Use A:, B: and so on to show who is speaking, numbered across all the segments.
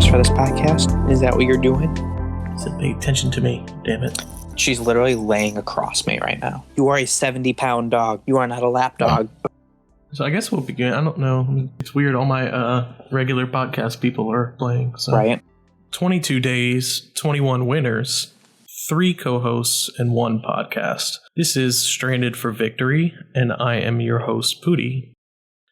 A: for this podcast? Is that what you're doing?
B: So pay attention to me, damn it.
A: She's literally laying across me right now. You are a 70-pound dog. You are not a lap dog.
B: So I guess we'll begin. I don't know. I mean, it's weird. All my regular podcast people are playing. So.
A: Right.
B: 22 days, 21 winners, 3 co-hosts, and 1 podcast. This is Stranded for Victory, and I am your host, Pooty.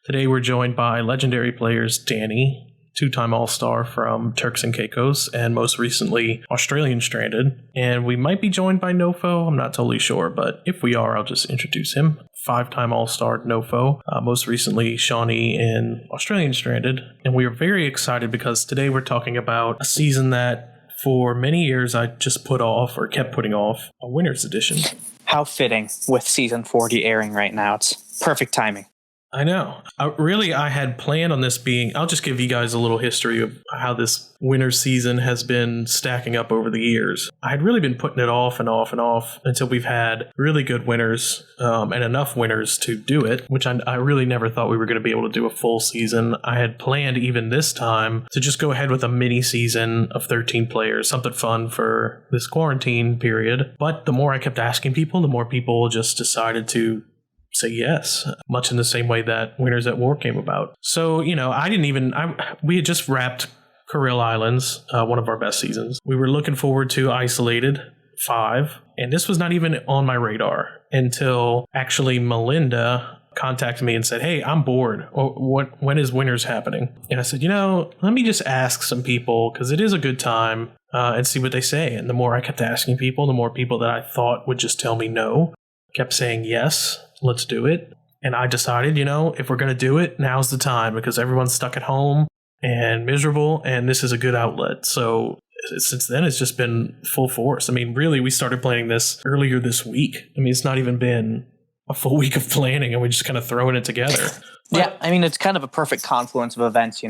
B: Today we're joined by legendary players Danny, 2-time All-Star from Turks and Caicos, and most recently Australian Stranded. And we might be joined by Nofo, I'm not totally sure, but if we are, I'll just introduce him. 5-time All-Star Nofo, most recently Shawnee in Australian Stranded. And we are very excited because today we're talking about a season that for many years I just put off or kept putting off, a winner's edition.
A: How fitting with season 40 airing right now. It's perfect timing.
B: I know. I had planned on this being, I'll just give you guys a little history of how this winter season has been stacking up over the years. I had really been putting it off and off and off until we've had really good winners and enough winners to do it, which I really never thought we were going to be able to do a full season. I had planned even this time to just go ahead with a mini season of 13 players, something fun for this quarantine period. But the more I kept asking people, the more people just decided to say yes, much in the same way that Winners at War came about. So, we had just wrapped Kuril Islands, one of our best seasons. We were looking forward to Isolated 5, and this was not even on my radar until actually Melinda contacted me and said, hey, I'm bored. When is Winners happening? And I said, let me just ask some people, because it is a good time, and see what they say. And the more I kept asking people, the more people that I thought would just tell me no kept saying yes. Let's do it. And I decided, if we're going to do it, now's the time because everyone's stuck at home and miserable, and this is a good outlet. So since then, it's just been full force. I mean, really, we started planning this earlier this week. I mean, it's not even been a full week of planning, and we're just kind of throwing it together.
A: Yeah, I mean, it's kind of a perfect confluence of events,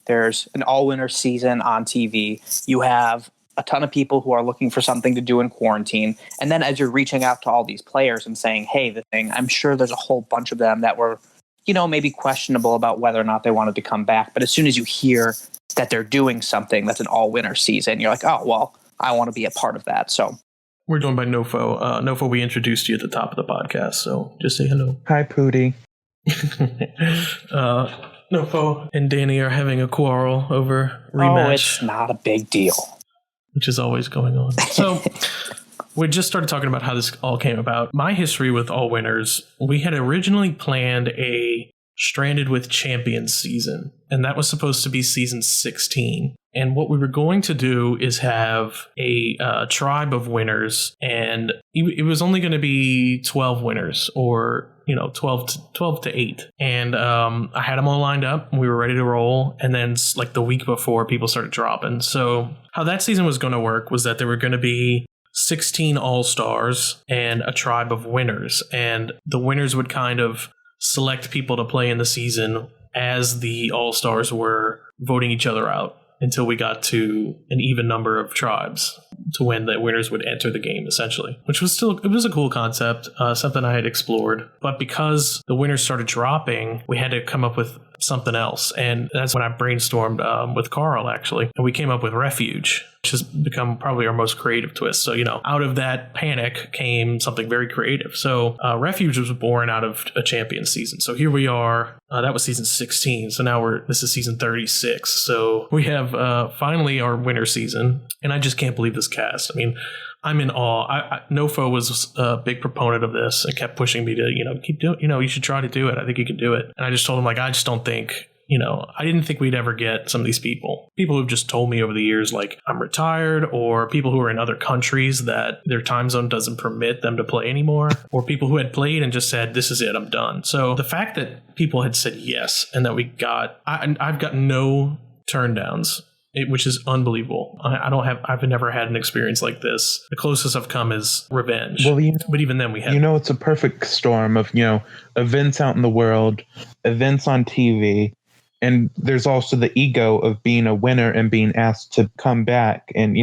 A: There's an all-winter season on TV. You have a ton of people who are looking for something to do in quarantine. And then as you're reaching out to all these players and saying, hey, the thing, I'm sure there's a whole bunch of them that were, maybe questionable about whether or not they wanted to come back. But as soon as you hear that they're doing something that's an all-winter season, you're like, oh, well, I want to be a part of that. So
B: we're joined by Nofo. Nofo, we introduced you at the top of the podcast, so just say hello.
C: Hi, Pooty.
B: Nofo and Danny are having a quarrel over rematch.
A: Oh, it's not a big deal.
B: Which is always going on. So we just started talking about how this all came about. My history with All Winners, we had originally planned a Stranded with Champions season, and that was supposed to be season 16. And what we were going to do is have a tribe of winners, and it was only going to be 12 winners, or 12 to 8. And I had them all lined up. We were ready to roll. And then like the week before, people started dropping. So how that season was going to work was that there were going to be 16 all-stars and a tribe of winners. And the winners would kind of select people to play in the season as the all-stars were voting each other out until we got to an even number of tribes to when the winners would enter the game, essentially, which was it was a cool concept, something I had explored. But because the winners started dropping, we had to come up with something else. And that's when I brainstormed with Carl, actually. And we came up with Refuge, which has become probably our most creative twist. So, out of that panic came something very creative. So Refuge was born out of a champion season. So here we are. That was season 16. So now this is season 36. So we have finally our winter season. And I just can't believe this cast. I mean, I'm in awe. Nofo was a big proponent of this and kept pushing me to, keep doing, you should try to do it. I think you can do it. And I just told him, I just don't think, I didn't think we'd ever get some of these people who've just told me over the years, like I'm retired, or people who are in other countries that their time zone doesn't permit them to play anymore, or people who had played and just said, this is it, I'm done. So the fact that people had said yes and that I've got no turn downs. Which is unbelievable. I've never had an experience like this. The closest I've come is Revenge. Well, but even then we had.
C: It's a perfect storm of, events out in the world, events on TV, and there's also the ego of being a winner and being asked to come back and,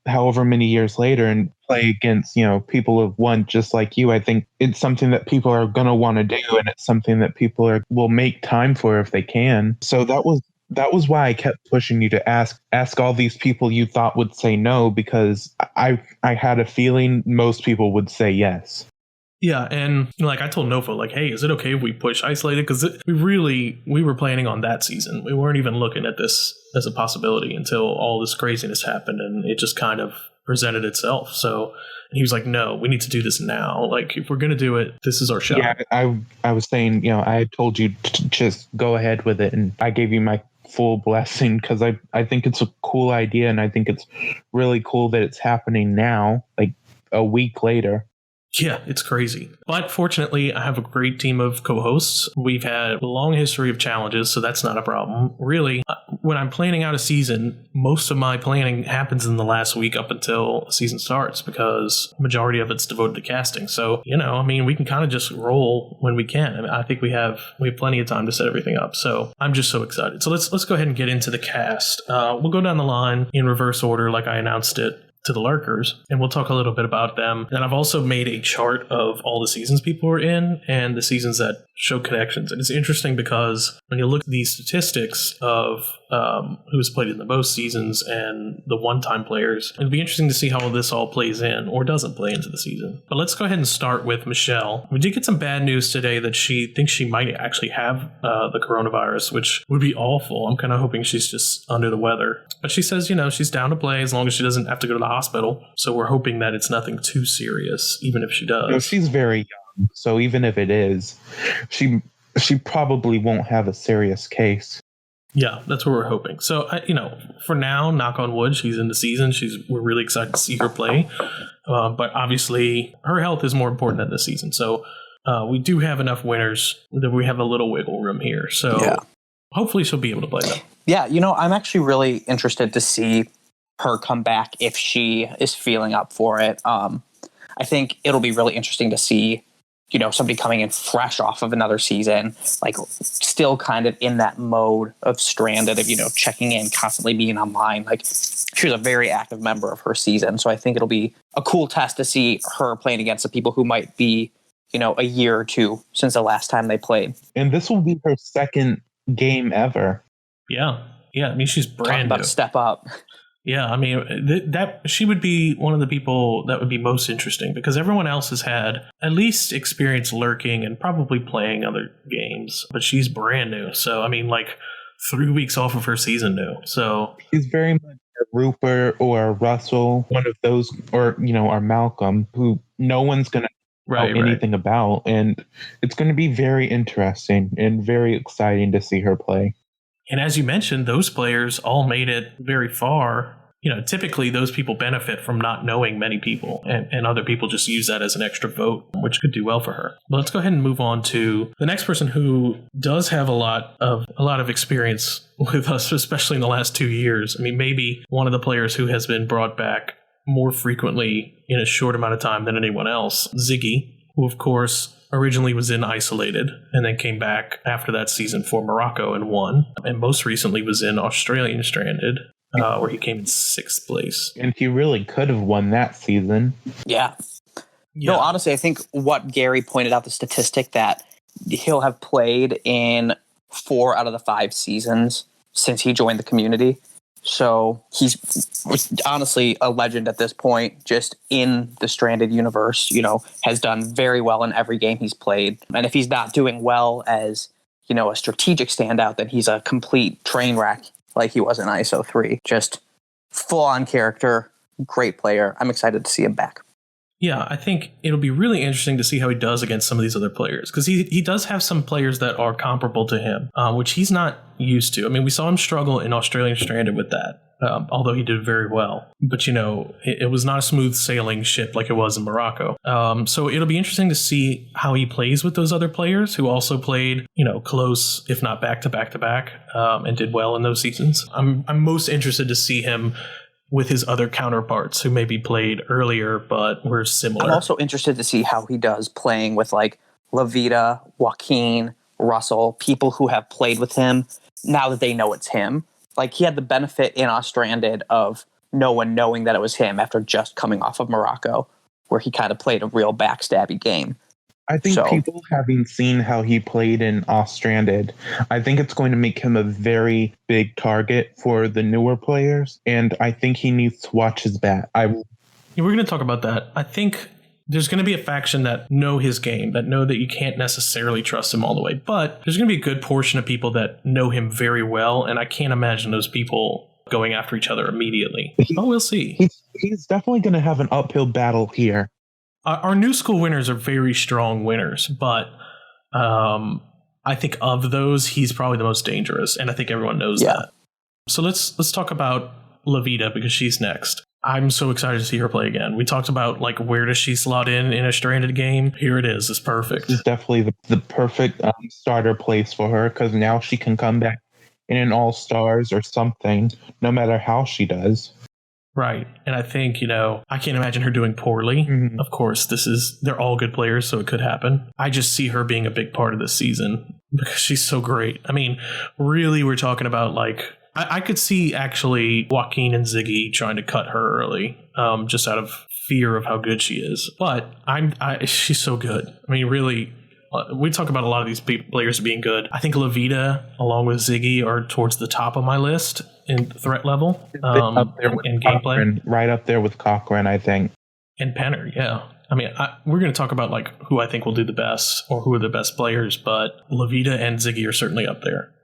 C: however many years later and play against, people who have won just like you. I think it's something that people are going to want to do, and it's something that people will make time for if they can. So that was that was why I kept pushing you to ask all these people you thought would say no, because I had a feeling most people would say yes.
B: Yeah, and like I told Nofo, like, hey, is it okay if we push Isolated? Because we were planning on that season. We weren't even looking at this as a possibility until all this craziness happened, and it just kind of presented itself. So he was like, no, we need to do this now. Like, if we're going to do it, this is our shot.
C: Yeah, I was saying, I had told you to just go ahead with it, and I gave you my full blessing because I think it's a cool idea, and I think it's really cool that it's happening now, like a week later.
B: Yeah, it's crazy. But fortunately, I have a great team of co-hosts. We've had a long history of challenges, so that's not a problem. Really, when I'm planning out a season, most of my planning happens in the last week up until the season starts because the majority of it's devoted to casting. So, we can kind of just roll when we can. I think we have plenty of time to set everything up. So I'm just so excited. So let's go ahead and get into the cast. We'll go down the line in reverse order like I announced it to the lurkers, and we'll talk a little bit about them. And I've also made a chart of all the seasons people are in and the seasons that show connections. And it's interesting because when you look at these statistics of who's played in the most seasons and the one-time players, it'll be interesting to see how this all plays in or doesn't play into the season. But let's go ahead and start with Michelle. We did get some bad news today that she thinks she might actually have the coronavirus, which would be awful. I'm kind of hoping she's just under the weather. But she says, she's down to play as long as she doesn't have to go to the hospital. So we're hoping that it's nothing too serious, even if she does.
C: She's very young, so even if it is, she probably won't have a serious case.
B: Yeah, that's what we're hoping. So, for now, knock on wood, she's in the season. We're really excited to see her play. But obviously, her health is more important than this season. So we do have enough winners that we have a little wiggle room here. So hopefully she'll be able to play them.
A: Yeah, I'm actually really interested to see her come back if she is feeling up for it. I think it'll be really interesting to see somebody coming in fresh off of another season, like still kind of in that mode of Stranded, of, checking in, constantly being online. Like, she was a very active member of her season. So I think it'll be a cool test to see her playing against the people who might be, a year or two since the last time they played.
C: And this will be her second game ever.
B: Yeah. Yeah. She's brand new.
A: About to step up.
B: Yeah, that she would be one of the people that would be most interesting because everyone else has had at least experience lurking and probably playing other games, but she's brand new. So, 3 weeks off of her season new. So
C: she's very much a Rupert or a Russell, one of those, or, or Malcolm, who no one's going to know anything about. And it's going to be very interesting and very exciting to see her play.
B: And as you mentioned, those players all made it very far. Typically those people benefit from not knowing many people, and other people just use that as an extra vote, which could do well for her. But let's go ahead and move on to the next person who does have a lot of experience with us, especially in the last 2 years. Maybe one of the players who has been brought back more frequently in a short amount of time than anyone else, Ziggy, who of course originally was in Isolated and then came back after that season for Morocco and won, and most recently was in Australian Stranded, where he came in 6th place.
C: And he really could have won that season.
A: Yeah. No, honestly, I think what Gary pointed out, the statistic that he'll have played in 4 out of the 5 seasons since he joined the community. So he's honestly a legend at this point, just in the Stranded universe, has done very well in every game he's played. And if he's not doing well as, a strategic standout, then he's a complete train wreck like he was in ISO 3. Just full on character, great player. I'm excited to see him back.
B: Yeah, I think it'll be really interesting to see how he does against some of these other players, because he does have some players that are comparable to him, which he's not used to. We saw him struggle in Australian Stranded with that, although he did very well. But, it was not a smooth sailing ship like it was in Morocco. So it'll be interesting to see how he plays with those other players who also played, close, if not back to back to back, and did well in those seasons. I'm most interested to see him with his other counterparts who maybe played earlier but were similar.
A: I'm also interested to see how he does playing with like Levita, Joaquin, Russell, people who have played with him now that they know it's him. Like, he had the benefit in Stranded of no one knowing that it was him after just coming off of Morocco, where he kind of played a real backstabby game.
C: I think
A: So,
C: people having seen how he played in Off-Stranded, I think it's going to make him a very big target for the newer players, and I think he needs to watch his back.
B: We're going to talk about that. I think there's going to be a faction that know his game, that know that you can't necessarily trust him all the way, but there's going to be a good portion of people that know him very well, and I can't imagine those people going after each other immediately. But we'll see.
C: He's definitely going to have an uphill battle here.
B: Our new school winners are very strong winners, but I think of those, he's probably the most dangerous, and I think everyone knows that. So let's talk about Levita, because she's next. I'm so excited to see her play again. We talked about like where does she slot in a Stranded game. Here it is. It's perfect.
C: It's definitely the perfect starter place for her, because now she can come back in an All-Stars or something, no matter how she does.
B: Right. And I think, I can't imagine her doing poorly. Mm-hmm. Of course, they're all good players, so it could happen. I just see her being a big part of this season because she's so great. I mean, really, we're talking about like, I could see actually Joaquin and Ziggy trying to cut her early, just out of fear of how good she is. But she's so good. I mean, really, we talk about a lot of these players being good. I think Levita, along with Ziggy, are towards the top of my list in threat level
C: up there with
B: in gameplay.
C: Right up there with Cochran, I think.
B: And Penner, yeah. I mean, we're going to talk about like who I think will do the best or who are the best players, but Levita and Ziggy are certainly up there.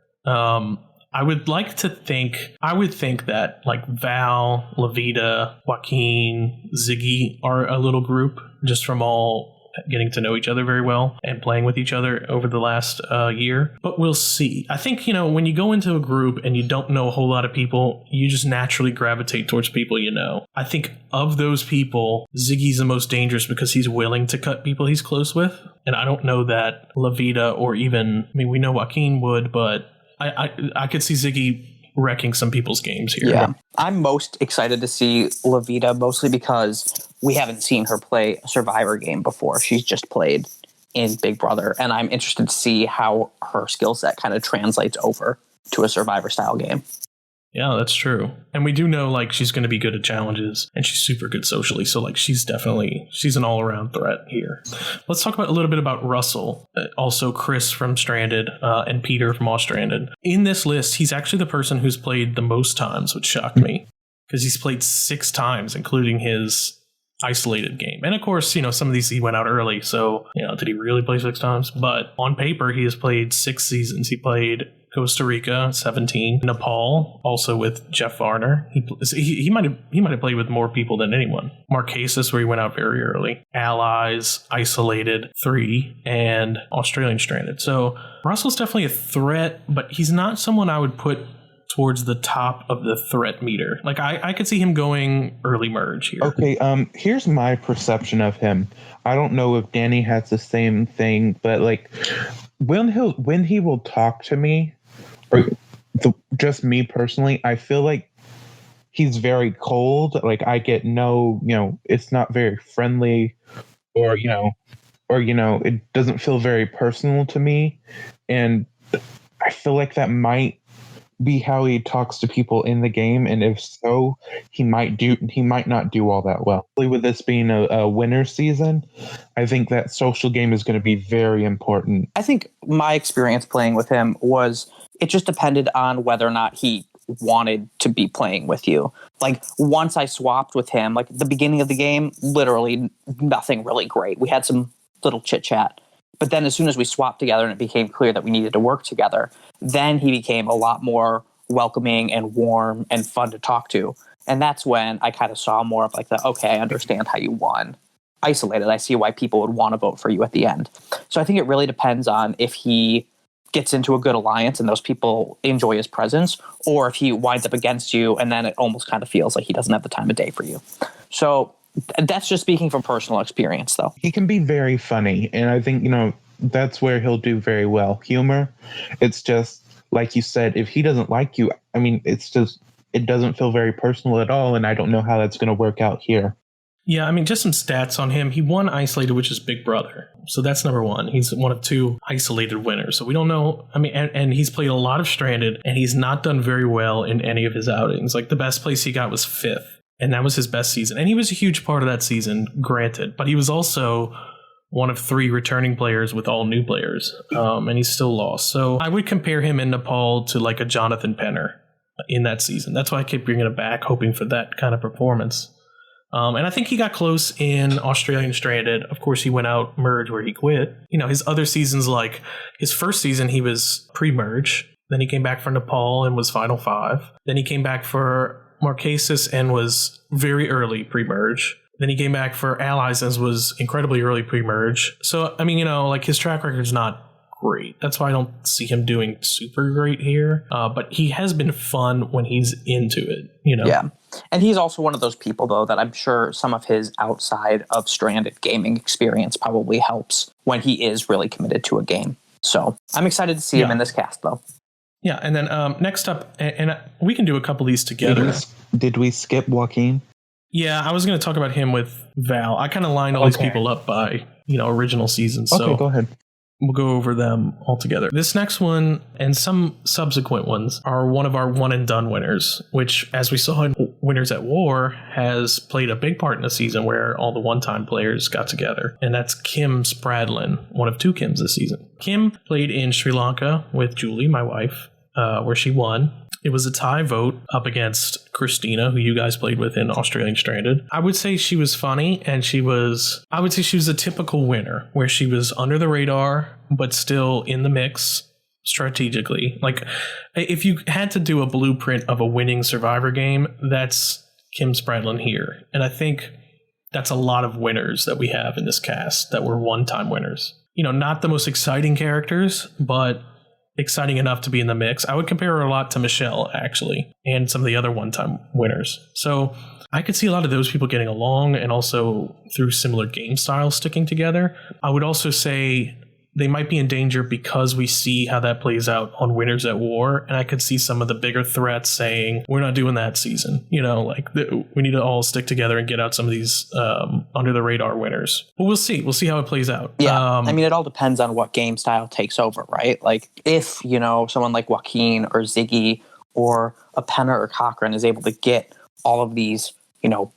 B: I would think that like Val, Levita, Joaquin, Ziggy are a little group just from all getting to know each other very well and playing with each other over the last year. But we'll see. I think, when you go into a group and you don't know a whole lot of people, you just naturally gravitate towards people you know. I think of those people, Ziggy's the most dangerous because he's willing to cut people he's close with. And I don't know that Levita or even, we know Joaquin would, but I could see Ziggy wrecking some people's games here.
A: Yeah. I'm most excited to see Levita, mostly because we haven't seen her play a Survivor game before. She's just played in Big Brother, and I'm interested to see how her skill set kind of translates over to a Survivor style game.
B: Yeah, that's true. And we do know like she's going to be good at challenges and she's super good socially. So like she's an all around threat here. Let's talk about a little bit about Russell, also Chris from Stranded and Peter from Off-Stranded. In this list, he's actually the person who's played the most times, which shocked me because he's played 6 times, including his isolated game. And of course, some of these he went out early. So, did he really play 6 times? But on paper, he has played 6 seasons. He played Costa Rica, 17. Nepal, also with Jeff Varner. He might have played with more people than anyone. Marquesas, where he went out very early. Allies, Isolated, 3, and Australian Stranded. So Russell's definitely a threat, but he's not someone I would put towards the top of the threat meter. Like I could see him going early merge here.
C: Okay, here's my perception of him. I don't know if Danny has the same thing, but like when he will talk to me, or just me personally, I feel like he's very cold. Like I get it's not very friendly, or it doesn't feel very personal to me, and I feel like that might be how he talks to people in the game, and if so, he might not do all that well. With this being a winter season, I think that social game is going to be very important.
A: I think my experience playing with him was it just depended on whether or not he wanted to be playing with you. Like once I swapped with him, like at the beginning of the game, literally nothing really great. We had some little chit chat. But then as soon as we swapped together and it became clear that we needed to work together, then he became a lot more welcoming and warm and fun to talk to. And that's when I kind of saw more of like okay, I understand how you won. Isolated, I see why people would want to vote for you at the end. So I think it really depends on if he gets into a good alliance and those people enjoy his presence, or if he winds up against you and then it almost kind of feels like he doesn't have the time of day for you. So that's just speaking from personal experience, though.
C: He can be very funny, and I think, that's where he'll do very well. Humor. It's just, like you said, if he doesn't like you, it doesn't feel very personal at all, and I don't know how that's going to work out here.
B: Yeah, just some stats on him. He won Isolated, which is Big Brother. So that's number 1. He's one of 2 Isolated winners. So we don't know. And he's played a lot of Stranded, and he's not done very well in any of his outings. Like the best place he got was 5th. And that was his best season. And he was a huge part of that season, granted. But he was also one of 3 returning players with all new players, and he's still lost. So I would compare him in Nepal to like a Jonathan Penner in that season. That's why I keep bringing it back, hoping for that kind of performance. And I think he got close in Australian Stranded. Of course, he went out merge where he quit. His other seasons, like his first season, he was pre-merge. Then he came back for Nepal and was Final 5. Then he came back for Marquesas and was very early pre-merge. Then he came back for Allies and was incredibly early pre-merge. So, I mean, like his track record's not great. That's why I don't see him doing super great here. But he has been fun when he's into it,
A: Yeah. And he's also one of those people, though, that I'm sure some of his outside of Stranded gaming experience probably helps when he is really committed to a game. So I'm excited to see him in this cast, though.
B: Yeah. And then next up, and we can do a couple of these together.
C: Did we skip Joaquin?
B: Yeah, I was going to talk about him with Val. I kind of lined all these people up by, original seasons.
C: Okay,
B: so
C: go ahead.
B: We'll go over them all together. This next one and some subsequent ones are one of our one and done winners, which, as we saw in Winners at War, has played a big part in the season where all the one-time players got together. And that's Kim Spradlin, one of 2 Kims this season. Kim played in Sri Lanka with Julie, my wife, where she won. It was a tie vote up against Christina, who you guys played with in Australian Stranded. I would say she was funny, and I would say she was a typical winner, where she was under the radar, but still in the mix strategically. Like, if you had to do a blueprint of a winning Survivor game, that's Kim Spradlin here. And I think that's a lot of winners that we have in this cast that were one-time winners. Not the most exciting characters, but exciting enough to be in the mix. I would compare her a lot to Michelle, actually, and some of the other one-time winners. So I could see a lot of those people getting along and also through similar game styles sticking together. I would also say they might be in danger because we see how that plays out on Winners at War, and I could see some of the bigger threats saying, we're not doing that season. We need to all stick together and get out some of these under the radar winners. But we'll see. We'll see how it plays out.
A: Yeah, it all depends on what game style takes over, right? Like, if, someone like Joaquin or Ziggy or a Penner or Cochran is able to get all of these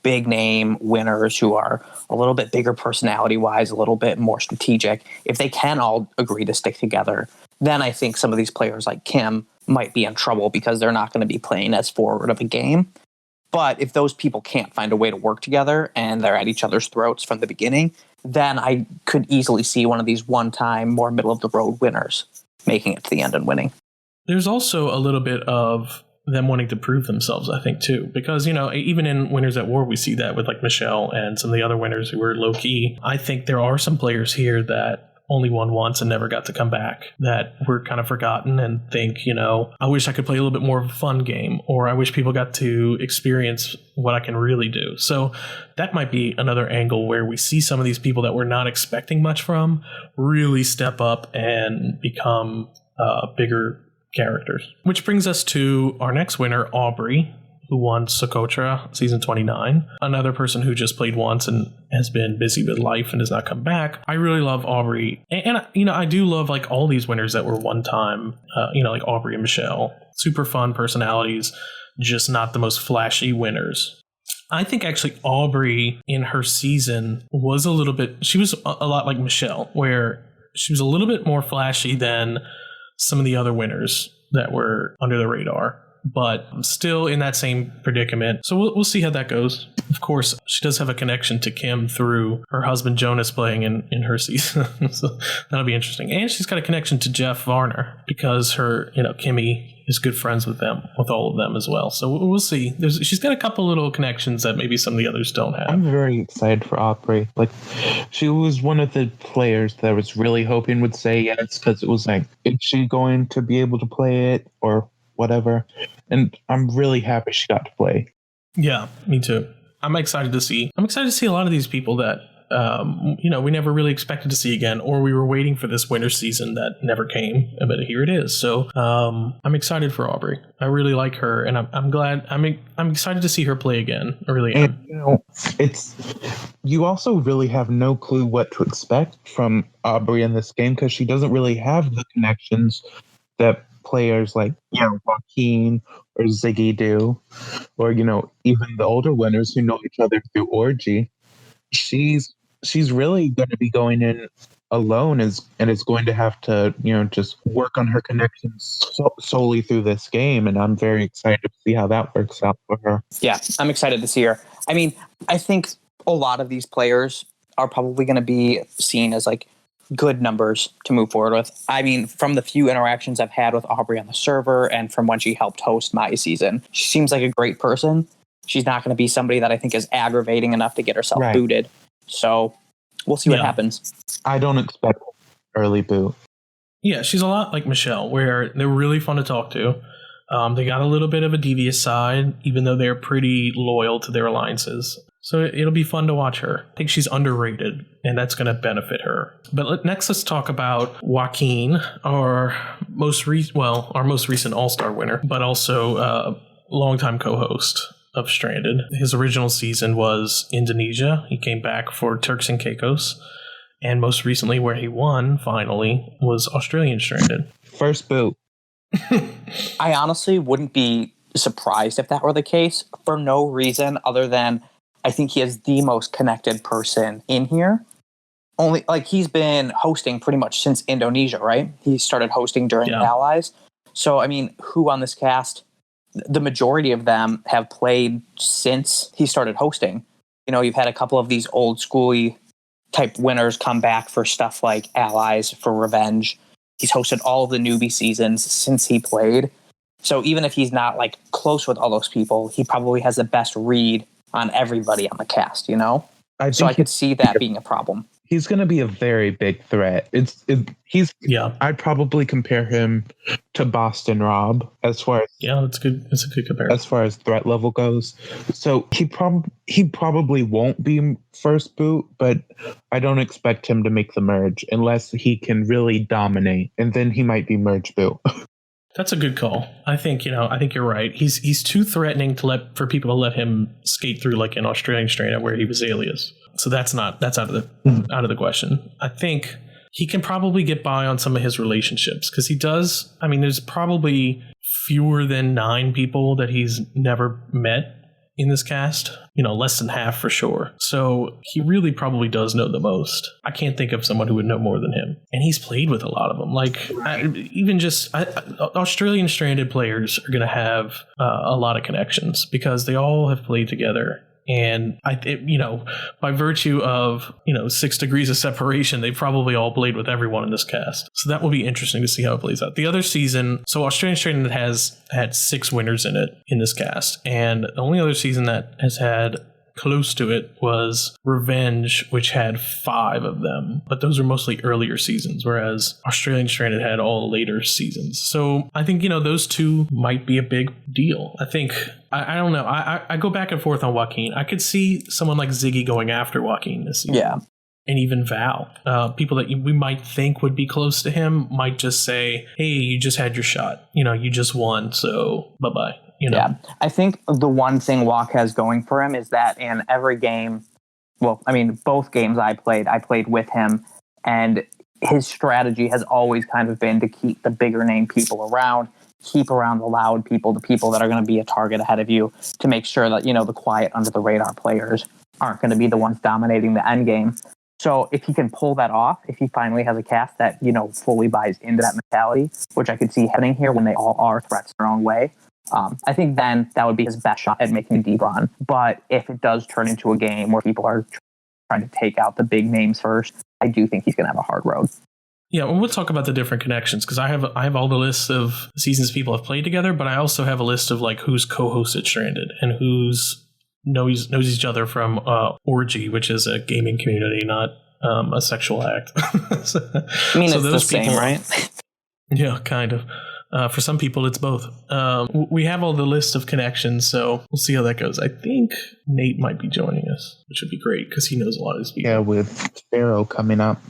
A: big name winners who are a little bit bigger personality wise, a little bit more strategic, if they can all agree to stick together, then I think some of these players like Kim might be in trouble because they're not going to be playing as forward of a game. But if those people can't find a way to work together and they're at each other's throats from the beginning, then I could easily see one of these one-time, more middle-of-the-road winners making it to the end and winning.
B: There's also a little bit of them wanting to prove themselves, I think, too. Because, even in Winners at War, we see that with like Michelle and some of the other winners who were low-key. I think there are some players here that only won once and never got to come back, that were kind of forgotten and think, I wish I could play a little bit more of a fun game, or I wish people got to experience what I can really do. So that might be another angle where we see some of these people that we're not expecting much from really step up and become bigger characters. Which brings us to our next winner, Aubrey, who won Socotra season 29. Another person who just played once and has been busy with life and has not come back. I really love Aubrey. And I do love like all these winners that were one time, like Aubrey and Michelle. Super fun personalities, just not the most flashy winners. I think actually Aubrey in her season was she was a lot like Michelle, where she was a little bit more flashy than some of the other winners that were under the radar, but still in that same predicament. So we'll see how that goes. Of course, she does have a connection to Kim through her husband Jonas playing in her season. So that'll be interesting. And she's got a connection to Jeff Varner because her, Kimmy is good friends with all of them as well. So we'll see. She's got a couple little connections that maybe some of the others don't have.
C: I'm very excited for Aubrey. Like, she was one of the players that I was really hoping would say yes, because it was like, is she going to be able to play it or whatever? And I'm really happy she got to play.
B: Yeah, me too. I'm excited to see a lot of these people that we never really expected to see again, or we were waiting for this winter season that never came, but here it is. So I'm excited for Aubrey. I really like her, and I'm glad. I'm excited to see her play again. I really am.
C: And, you also really have no clue what to expect from Aubrey in this game because she doesn't really have the connections that players like Joaquin or Ziggy do, or even the older winners who know each other through Orgy. She's she's really going to be going in alone and is going to have to, just work on her connections solely through this game. And I'm very excited to see how that works out for her.
A: Yeah, I'm excited to see her. I mean, I think a lot of these players are probably going to be seen as like good numbers to move forward with. I mean, from the few interactions I've had with Aubrey on the server and from when she helped host my season, she seems like a great person. She's not going to be somebody that I think is aggravating enough to get herself booted. So we'll see what happens.
C: I don't expect early boot.
B: Yeah, she's a lot like Michelle, where they're really fun to talk to. They got a little bit of a devious side, even though they're pretty loyal to their alliances. So it'll be fun to watch her. I think she's underrated, and that's going to benefit her. But next, let's talk about Joaquin, our most recent All-Star winner, but also longtime co-host of Stranded. His original season was Indonesia. He came back for Turks and Caicos. And most recently, where he won, finally, was Australian Stranded.
C: First boot.
A: I honestly wouldn't be surprised if that were the case for no reason other than I think he is the most connected person in here. Only like he's been hosting pretty much since Indonesia, right? He started hosting during Allies. So, I mean, who on this cast, the majority of them have played since he started hosting. You know, you've had a couple of these old schooly type winners come back for stuff like Allies, for Revenge. He's hosted all of the newbie seasons since he played. So even if he's not like close with all those people, he probably has the best read on everybody on the cast, you know? I could see that being a problem.
C: He's going to be a very big threat. I'd probably compare him to Boston Rob as far as
B: that's good. That's a good comparison
C: as far as threat level goes. So he probably won't be first boot, but I don't expect him to make the merge unless he can really dominate, and then he might be merge boot.
B: That's a good call. I think you're right. He's too threatening for people to let him skate through like an Australian Stranded where he was Alias. So that's out of the question. I think he can probably get by on some of his relationships because he does. I mean, there's probably fewer than 9 people that he's never met in this cast, less than half for sure. So he really probably does know the most. I can't think of someone who would know more than him. And he's played with a lot of them. Like Australian Stranded players are going to have a lot of connections because they all have played together. And by virtue of 6 degrees of separation, they probably all played with everyone in this cast. So that will be interesting to see how it plays out. The other season, so Australian Stranded has had 6 winners in it in this cast, and the only other season that has had close to it was Revenge, which had 5 of them, but those are mostly earlier seasons, whereas Australian Stranded had all later seasons. So I think those two might be a big deal. I think I don't know. I go back and forth on Joaquin. I could see someone like Ziggy going after Joaquin this season. Yeah. And even Val. People that we might think would be close to him might just say, hey, you just had your shot. You just won, so bye-bye.
A: Yeah, I think the one thing Walk has going for him is that in every game, both games I played with him, and his strategy has always kind of been to keep the bigger name people around, keep around the loud people, the people that are going to be a target ahead of you, to make sure that, the quiet under the radar players aren't going to be the ones dominating the end game. So if he can pull that off, if he finally has a cast that, fully buys into that mentality, which I could see happening here when they all are threats their own way, I think then that would be his best shot at making a deep run. But if it does turn into a game where people are trying to take out the big names first, I do think he's going to have a hard road.
B: Yeah, well, we'll talk about the different connections because I have all the lists of seasons people have played together, but I also have a list of like who's co-hosted Stranded and who's knows each other from Orgy, which is a gaming community, not a sexual act.
A: It's the same, right?
B: Yeah, kind of. For some people, it's both. We have all the list of connections, so we'll see how that goes. I think Nate might be joining us, which would be great because he knows a lot of these people.
C: Yeah, with Sparrow coming up.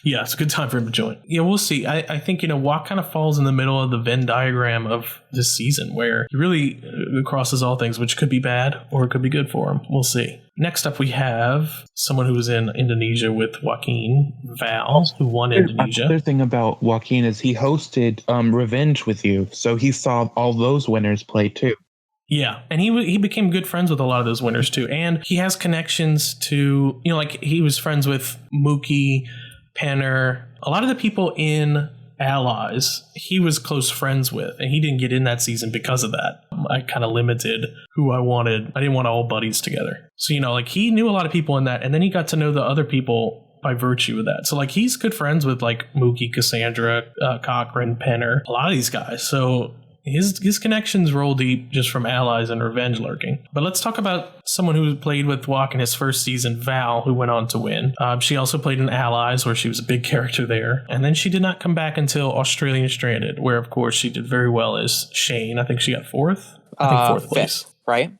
B: Yeah, it's a good time for him to join. Yeah, we'll see. I think, Walk kind of falls in the middle of the Venn diagram of this season where he really crosses all things, which could be bad or it could be good for him. We'll see. Next up, we have someone who was in Indonesia with Joaquin, Val, who won Indonesia.
C: Another thing about Joaquin is he hosted Revenge with you, so he saw all those winners play too.
B: Yeah, and he became good friends with a lot of those winners too, and he has connections to, like he was friends with Mookie, Penner, a lot of the people in Allies he was close friends with, and he didn't get in that season because of that. I kind of limited who I wanted. I didn't want all buddies together. So, like he knew a lot of people in that, and then he got to know the other people by virtue of that. So like he's good friends with like Mookie, Cassandra, Cochran, Penner, a lot of these guys. So his connections roll deep just from Allies and Revenge Lurking. But let's talk about someone who played with Walk in his first season, Val, who went on to win. She also played in Allies, where she was a big character there. And then she did not come back until Australian Stranded, where, of course, she did very well as Shane. I think she got fourth. I think fourth place.
A: Fifth, right?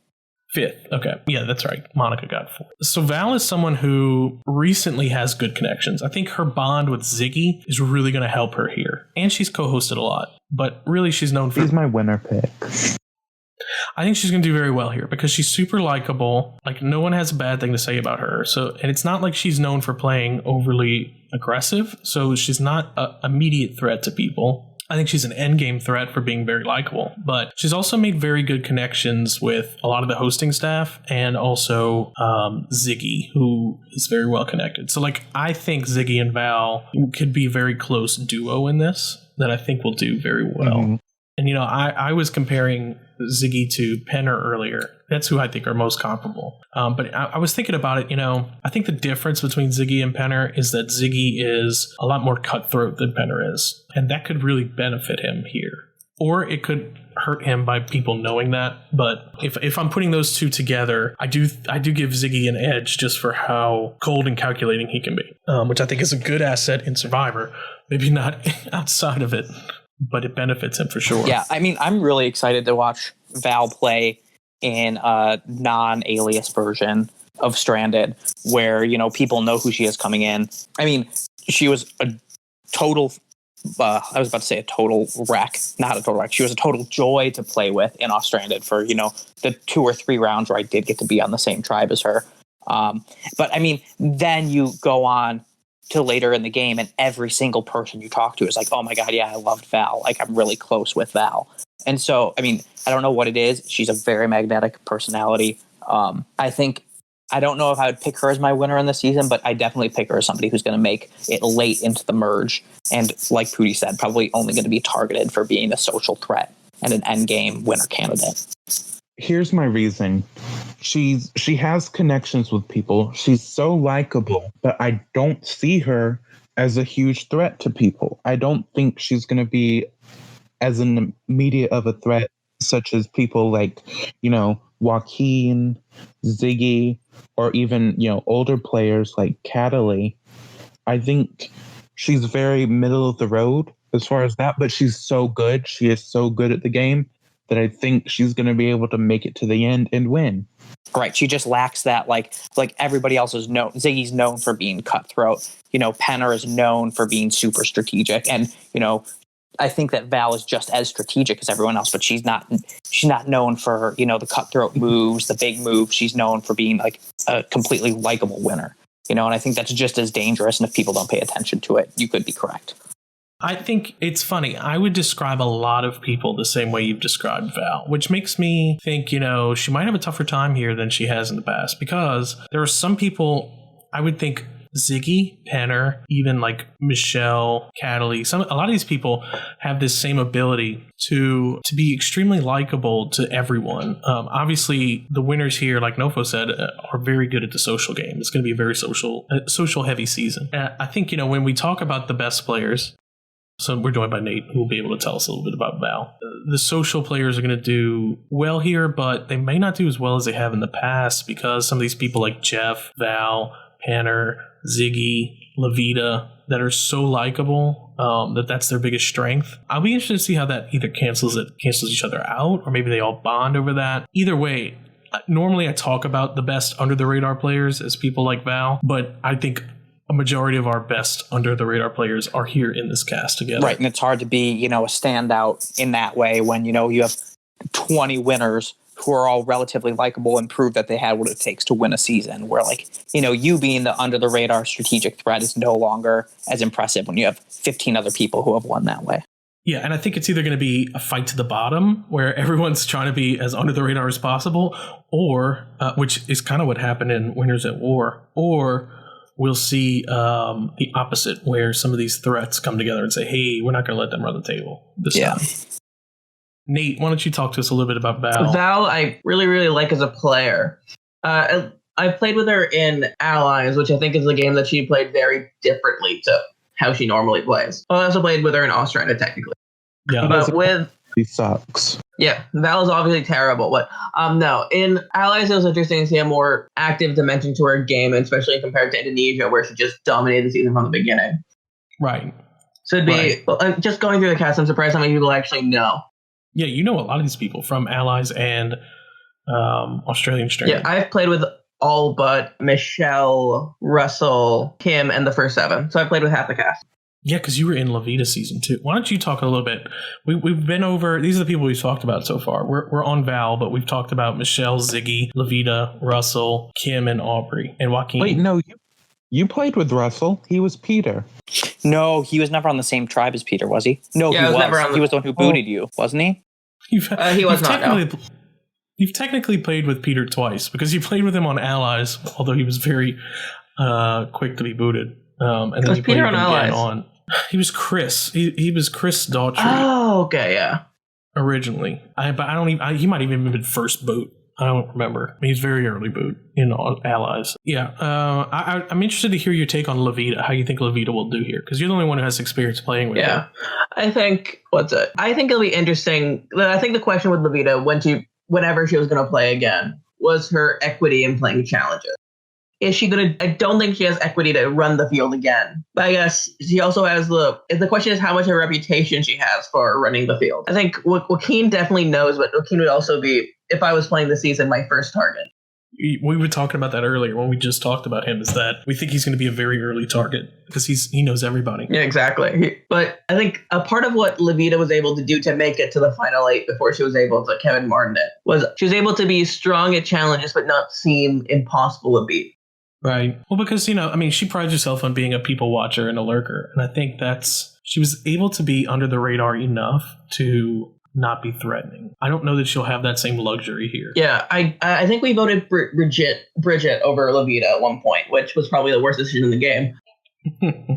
B: Fifth. Okay. Yeah, that's right. Monica got fourth. So Val is someone who recently has good connections. I think her bond with Ziggy is really going to help her here. And she's co-hosted a lot. But really, she's known for...
C: She's my winner pick.
B: I think she's going to do very well here because she's super likable. Like, no one has a bad thing to say about her. And it's not like she's known for playing overly aggressive. So she's not an immediate threat to people. I think she's an endgame threat for being very likable, but she's also made very good connections with a lot of the hosting staff and also Ziggy, who is very well connected. So like, I think Ziggy and Val could be a very close duo in this that I think will do very well. Mm-hmm. And, I was comparing Ziggy to Penner earlier. That's who I think are most comparable. But I was thinking about it, I think the difference between Ziggy and Penner is that Ziggy is a lot more cutthroat than Penner is. And that could really benefit him here. Or it could hurt him by people knowing that. But if I'm putting those two together, I do give Ziggy an edge just for how cold and calculating he can be, which I think is a good asset in Survivor. Maybe not outside of it, but it benefits him for sure.
A: Yeah, I mean, I'm really excited to watch Val play in a non-alias version of Stranded, where, people know who she is coming in. I mean, she was a total... I was about to say a total wreck, not a total wreck. She was a total joy to play with in Stranded for, the 2 or 3 rounds where I did get to be on the same tribe as her. But I mean, then you go on to later in the game and every single person you talk to is like, oh my God, yeah, I loved Val. Like, I'm really close with Val. And so, I mean, I don't know what it is. She's a very magnetic personality. I don't know if I would pick her as my winner in the season, but I definitely pick her as somebody who's going to make it late into the merge. And like Pooty said, probably only going to be targeted for being a social threat and an endgame winner candidate.
C: Here's my reason. She has connections with people. She's so likable, but I don't see her as a huge threat to people. I don't think she's going to be as an immediate of a threat, such as people like, Joaquin, Ziggy, or even, older players like Cataly. I think she's very middle of the road as far as that, but she's so good. She is so good at the game that I think she's going to be able to make it to the end and win.
A: Right. She just lacks that, like everybody else is known. Ziggy's known for being cutthroat. Penner is known for being super strategic. And, I think that Val is just as strategic as everyone else, but she's not known for, the cutthroat moves, the big moves. She's known for being like a completely likable winner, and I think that's just as dangerous. And if people don't pay attention to it, you could be correct.
B: I think it's funny. I would describe a lot of people the same way you've described Val, which makes me think, she might have a tougher time here than she has in the past, because there are some people I would think Ziggy, Penner, even like Michelle, Cataly, a lot of these people have this same ability to be extremely likable to everyone. Obviously, the winners here, like Nofo said, are very good at the social game. It's going to be a very social heavy season. I think, when we talk about the best players, so we're joined by Nate, who will be able to tell us a little bit about Val. The social players are going to do well here, but they may not do as well as they have in the past, because some of these people like Jeff, Val, Penner, Ziggy, Levita, that are so likable that's their biggest strength. I'll be interested to see how that either cancels each other out, or maybe they all bond over that. Either way, normally I talk about the best under the radar players as people like Val, but I think a majority of our best under the radar players are here in this cast together.
A: Right, and it's hard to be, a standout in that way when, you have 20 winners who are all relatively likable and prove that they had what it takes to win a season, where you being the under the radar strategic threat is no longer as impressive when you have 15 other people who have won that way.
B: Yeah, and I think it's either going to be a fight to the bottom where everyone's trying to be as under the radar as possible, or which is kind of what happened in Winners at War, or we'll see the opposite where some of these threats come together and say, hey, we're not going to let them run the table this time. Nate, why don't you talk to us a little bit about Val?
D: Val, I really, really like as a player. I played with her in Allies, which I think is a game that she played very differently to how she normally plays. Well, I also played with her in Ostrander, technically.
B: Yeah,
D: but with...
C: He sucks.
D: Yeah, Val is obviously terrible, but no. In Allies, it was interesting to see a more active dimension to her game, especially compared to Indonesia, where she just dominated the season from the beginning.
B: Right.
D: So it'd be just going through the cast. I'm surprised how many people actually know.
B: Yeah, you know a lot of these people from Allies and Australian Strand.
D: Yeah, I've played with all but Michelle, Russell, Kim, and the first 7. So I played with half the cast.
B: Yeah, because you were in La Vida season 2. Why don't you talk a little bit? We've been over, these are the people we've talked about so far. We're on Val, but we've talked about Michelle, Ziggy, La Vida, Russell, Kim, and Aubrey, and Joaquin.
C: Wait, no, you played with Russell. He was Peter.
A: No, he was never on the same tribe as Peter, was he? No,
D: Yeah,
A: he was.
D: never on
A: He was the one who booted you, wasn't he?
D: He was not, no.
B: You've technically played with Peter twice, because you played with him on Allies, although he was very quick to be booted. And then
D: was Peter on Allies?
B: He was Chris. He was Chris Daughtry.
D: Oh, okay, yeah.
B: Originally, but I don't even. He might even have been first boot. I don't remember. He's very early boot in Allies. Yeah, I'm interested to hear your take on La Vida. How you think La Vida will do here? Because you're the only one who has experience playing with her.
D: I think I think it'll be interesting. I think the question with La Vida whenever she was going to play again was her equity in playing challenges. Is she going to... I don't think she has equity to run the field again. But I guess she also has the question is how much of a reputation she has for running the field. I think Joaquin definitely knows, but Joaquin would also be, if I was playing the season, my first target.
B: We were talking about that earlier when we just talked about him, is that we think he's going to be a very early target because he knows everybody.
D: Yeah, exactly. But I think a part of what La Vida was able to do to make it to the final 8 before she was able to Kevin Martin it was she was able to be strong at challenges but not seem impossible to beat.
B: Right. Well, because, she prides herself on being a people watcher and a lurker. And I think she was able to be under the radar enough to not be threatening. I don't know that she'll have that same luxury here.
D: Yeah, I think we voted Bridget over La Vida at one point, which was probably the worst decision in the game.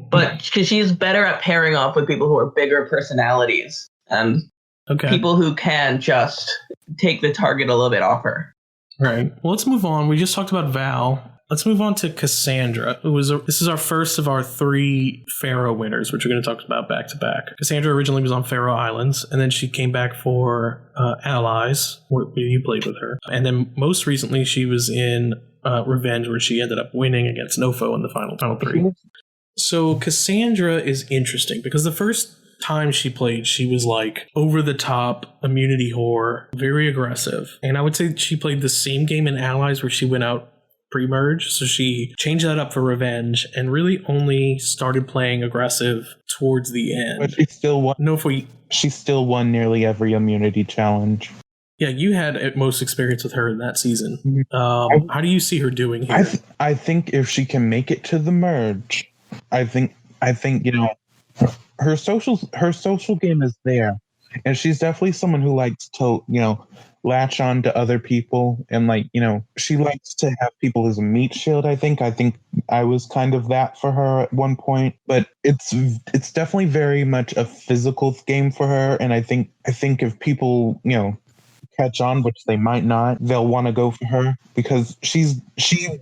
D: But because she's better at pairing off with people who are bigger personalities and people who can just take the target a little bit off her.
B: Right. Well, let's move on. We just talked about Val. Let's move on to Cassandra, this is our first of our 3 Pharaoh winners, which we're going to talk about back to back. Cassandra originally was on Faroe Islands, and then she came back for Allies, where you played with her. And then most recently, she was in Revenge, where she ended up winning against Nofo in the final 3. So Cassandra is interesting, because the first time she played, she was like over the top immunity whore, very aggressive. And I would say she played the same game in Allies, where she went out pre-merge, so she changed that up for Revenge and really only started playing aggressive towards the end.
C: But she still won nearly every immunity challenge.
B: Yeah, you had most experience with her in that season. How do you see her doing here?
C: I think if she can make it to the merge, I think her social game is there, and she's definitely someone who likes to latch on to other people, and she likes to have people as a meat shield. I think I was kind of that for her at one point, but it's definitely very much a physical game for her. And I think if people catch on, which they might not, they'll want to go for her, because she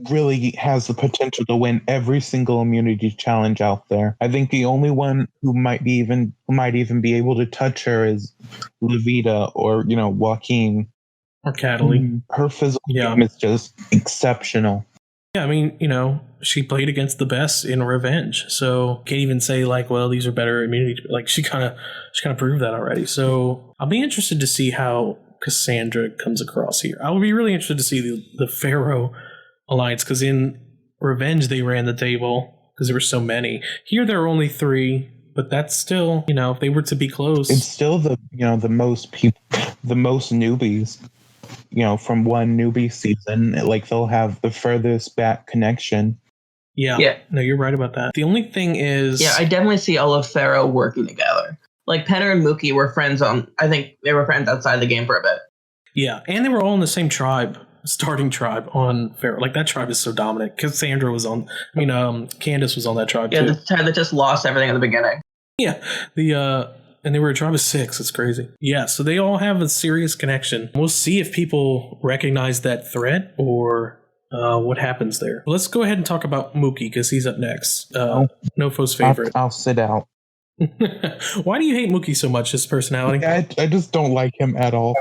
C: really has the potential to win every single immunity challenge out there. I think the only one who might even be able to touch her is La Vida or Joaquin
B: or Cataly.
C: Her physical game is just exceptional.
B: Yeah, she played against the best in Revenge, so can't even say these are better immunity. She kind of proved that already. So I'll be interested to see how Cassandra comes across here. I will be really interested to see the Pharaoh alliance, because in Revenge they ran the table because there were so many. Here there are only 3, but that's still, if they were to be close,
C: it's still the most people, the most newbies. From one newbie season, they'll have the furthest back connection.
B: Yeah. No, you're right about that. The only thing is,
D: I definitely see all of Pharaoh working together. Like Penner and Mookie were friends I think they were friends outside the game for a bit.
B: Yeah, and they were all in the same starting tribe on Pharaoh. Like that tribe is so dominant. Cassandra was Candace was on that tribe too.
D: Yeah, the tribe that just lost everything in the beginning.
B: Yeah, and they were a tribe of 6. It's crazy. Yeah, so they all have a serious connection. We'll see if people recognize that threat or what happens there. Let's go ahead and talk about Mookie because he's up next. Nofo's favorite.
C: I'll sit out.
B: Why do you hate Mookie so much? His personality?
C: I just don't like him at all.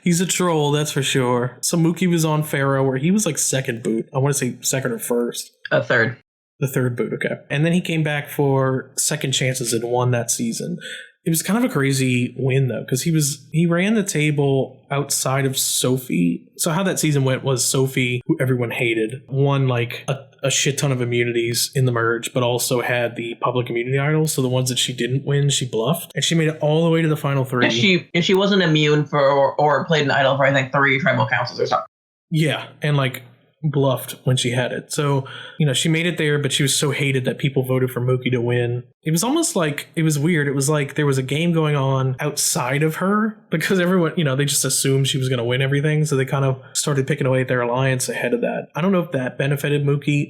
B: He's a troll, that's for sure. So Mookie was on Pharaoh where he was like second boot. I want to say second or first.
D: Third.
B: The third boot, okay. And then he came back for second chances and won that season. It was kind of a crazy win though, because he ran the table outside of Sophie. So how that season went was Sophie, who everyone hated, won like a shit ton of immunities in the merge, but also had the public immunity idols. So the ones that she didn't win, she bluffed, and she made it all the way to the final 3.
D: And she wasn't immune for or played an idol for I think 3 tribal councils or something.
B: Yeah, and like bluffed when she had it. So, she made it there, but she was so hated that people voted for Mookie to win. It was almost like, it was weird. It was like there was a game going on outside of her because everyone, they just assumed she was going to win everything. So they kind of started picking away at their alliance ahead of that. I don't know if that benefited Mookie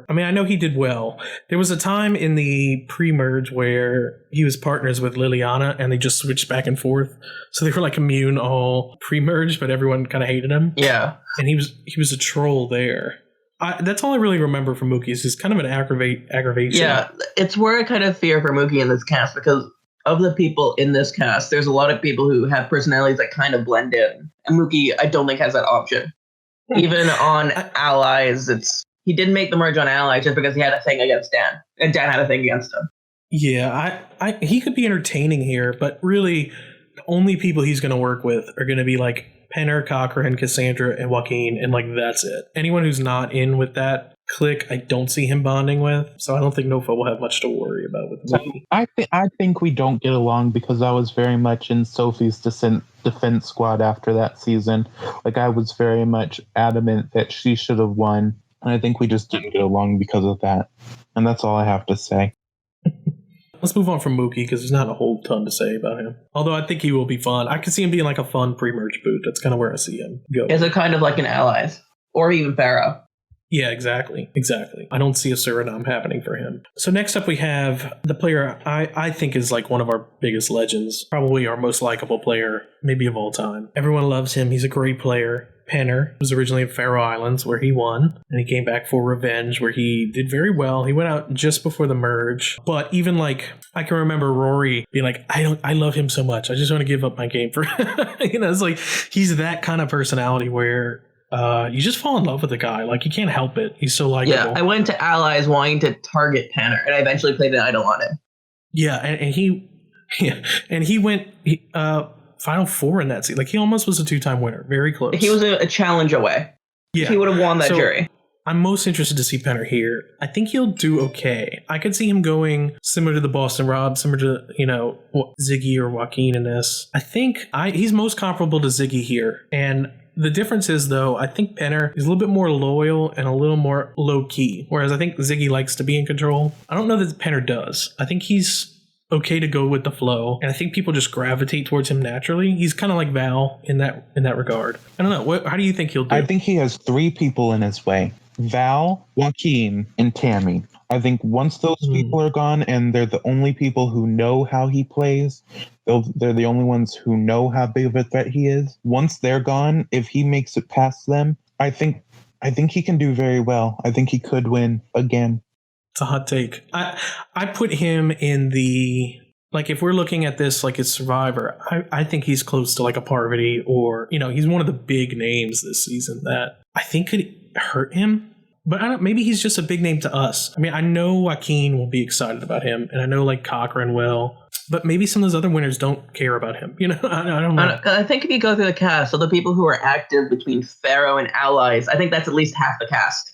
B: I know he did well. There was a time in the pre-merge where he was partners with Liliana and they just switched back and forth. So they were like immune all pre-merge, but everyone kind of hated him.
D: Yeah.
B: And he was a troll there. That's all I really remember from Mookie is just kind of an aggravation.
D: Yeah, it's where I kind of fear for Mookie in this cast because of the people in this cast, there's a lot of people who have personalities that kind of blend in. And Mookie, I don't think has that option. Even on Allies, he didn't make the merge on Allies just because he had a thing against Dan. And Dan had a thing against him.
B: Yeah, he could be entertaining here, but really the only people he's going to work with are going to be like Penner, Cochran, Cassandra, and Joaquin, and like that's it. Anyone who's not in with that clique, I don't see him bonding with, so I don't think Nofo will have much to worry about with Mookie.
C: I think we don't get along because I was very much in Sophie's defense squad after that season. Like I was very much adamant that she should have won, and I think we just didn't get along because of that. And that's all I have to say.
B: Let's move on from Mookie because there's not a whole ton to say about him. Although I think he will be fun. I can see him being like a fun pre-merge boot. That's kind of where I see him go.
D: Is it kind of like an Allies or even Pharaoh?
B: Yeah, exactly. I don't see a Suriname happening for him. So next up we have the player I think is like one of our biggest legends, probably our most likable player, maybe of all time. Everyone loves him. He's a great player. Penner was originally in Faroe Islands where he won, and he came back for Revenge where he did very well. He went out just before the merge, but even like I can remember Rory being like, I love him so much, I just want to give up my game for it's like he's that kind of personality where you just fall in love with the guy. Like you can't help it. He's so likable.
D: Yeah, I went to Allies wanting to target Penner, and I eventually played an idol on him.
B: Yeah, and he went Final 4 in that season. Like he almost was a 2-time winner. Very close.
D: He was a challenge away. Yeah. He would have won that jury.
B: I'm most interested to see Penner here. I think he'll do okay. I could see him going similar to the Boston Rob, similar to, Ziggy or Joaquin in this. I think he's most comparable to Ziggy here. And the difference is, though, I think Penner is a little bit more loyal and a little more low-key, whereas I think Ziggy likes to be in control. I don't know that Penner does. I think he's okay to go with the flow, and I think people just gravitate towards him naturally. He's kind of like Val in that regard. I don't know. How do you think he'll do?
C: I think he has 3 people in his way: Val, Joaquin, and Tammy. I think once those people are gone, and they're the only people who know how he plays, they're the only ones who know how big of a threat he is. Once they're gone, if he makes it past them, I think he can do very well. I think he could win again.
B: It's a hot take. I put him in the, like, if we're looking at this like it's Survivor, I think he's close to like a Parvati or, he's one of the big names this season that I think could hurt him. But maybe he's just a big name to us. I mean, I know Joaquin will be excited about him, and I know like Cochran will, but maybe some of those other winners don't care about him. I don't know.
D: I think if you go through the cast, so the people who are active between Pharaoh and Allies, I think that's at least half the cast.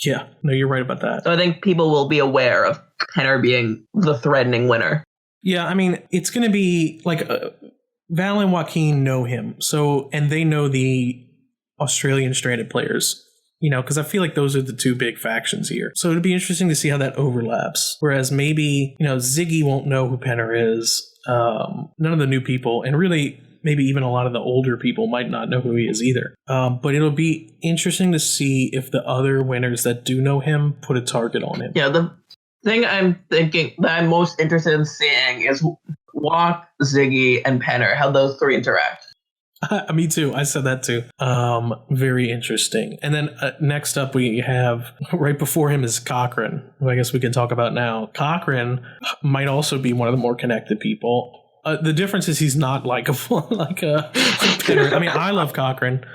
B: Yeah, no, you're right about that.
D: So I think people will be aware of Penner being the threatening winner.
B: Yeah, I mean, it's going to be like Val and Joaquin know him, and they know the Australian stranded players Because I feel like those are the two big factions here. So it'd be interesting to see how that overlaps. Whereas maybe, Ziggy won't know who Penner is. None of the new people, and really maybe even a lot of the older people might not know who he is either. But it'll be interesting to see if the other winners that do know him put a target on him.
D: Yeah, the thing I'm thinking that I'm most interested in seeing is Walk, Ziggy, and Penner, how those three interact.
B: Me too. I said that too. Very interesting. And then next up we have, right before him is Cochran, who I guess we can talk about now. Cochran might also be one of the more connected people. The difference is he's not likable like Penner. I mean, I love Cochran,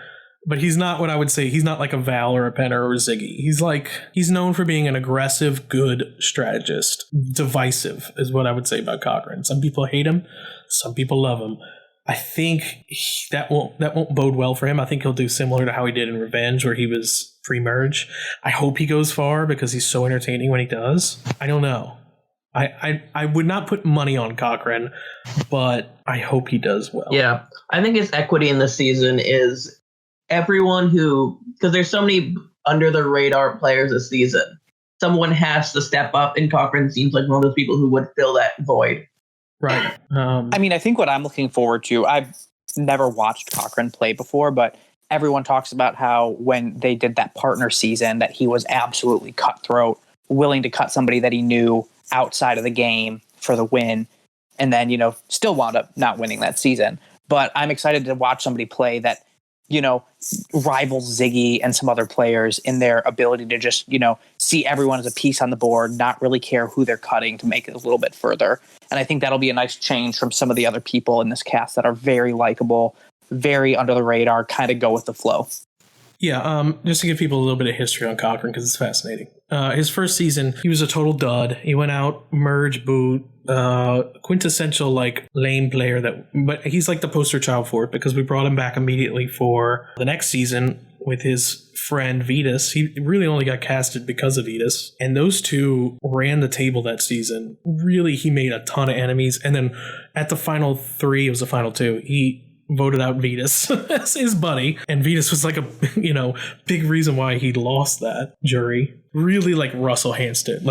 B: but he's not what I would say. He's not like a Val or a Penner or a Ziggy. He's known for being an aggressive, good strategist. Divisive is what I would say about Cochran. Some people hate him. Some people love him. I think that won't bode well for him. I think he'll do similar to how he did in Revenge, where he was pre-merge. I hope he goes far because he's so entertaining when he does. I don't know. I would not put money on Cochran, but I hope he does well.
D: Yeah, I think his equity in the season is everyone because there's so many under the radar players this season. Someone has to step up, and Cochran seems like one of those people who would fill that void.
B: Right.
A: I mean, I think what I'm looking forward to, I've never watched Cochran play before, but everyone talks about how when they did that partner season that he was absolutely cutthroat, willing to cut somebody that he knew outside of the game for the win, and then, still wound up not winning that season. But I'm excited to watch somebody play that, rivals Ziggy and some other players in their ability to just, see everyone as a piece on the board, not really care who they're cutting to make it a little bit further. And I think that'll be a nice change from some of the other people in this cast that are very likable, very under the radar, kind of go with the flow.
B: Yeah, just to give people a little bit of history on Cochran, because it's fascinating. His first season, he was a total dud. He went out, merge, boot, quintessential lame player but he's like the poster child for it, because we brought him back immediately for the next season with his friend Vetus. He really only got casted because of Vetus, and those two ran the table that season. Really, he made a ton of enemies, and then at the final three, it was the final two, he voted out Vetus as his buddy, and Vetus was like a big reason why he lost that jury. Really like Russell Hanson.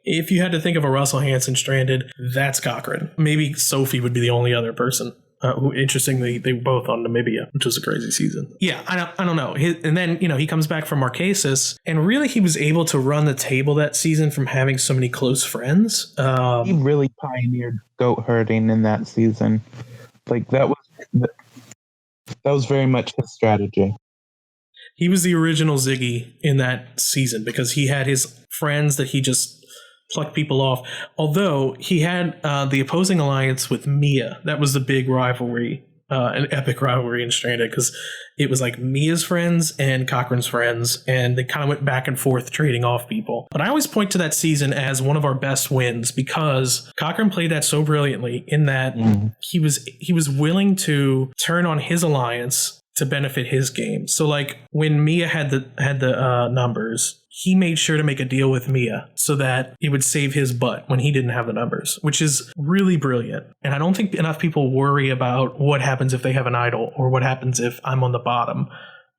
B: If you had to think of a Russell Hanson stranded, that's Cochran. Maybe Sophie would be the only other person. Who, interestingly, they were both on Namibia, which was a crazy season. Yeah, I don't know. And then, he comes back from Marquesas, and really he was able to run the table that season from having so many close friends.
C: He really pioneered goat herding in that season. That was very much his strategy.
B: He was the original Ziggy in that season because he had his friends that he just plucked people off. Although he had the opposing alliance with Mia. That was the big rivalry, an epic rivalry in Stranded, because it was like Mia's friends and Cochran's friends, and they kind of went back and forth trading off people. But I always point to that season as one of our best wins because Cochran played that so brilliantly in that he was willing to turn on his alliance to benefit his game. So when Mia had the numbers, he made sure to make a deal with Mia so that it would save his butt when he didn't have the numbers, which is really brilliant. And I don't think enough people worry about what happens if they have an idol or what happens if I'm on the bottom,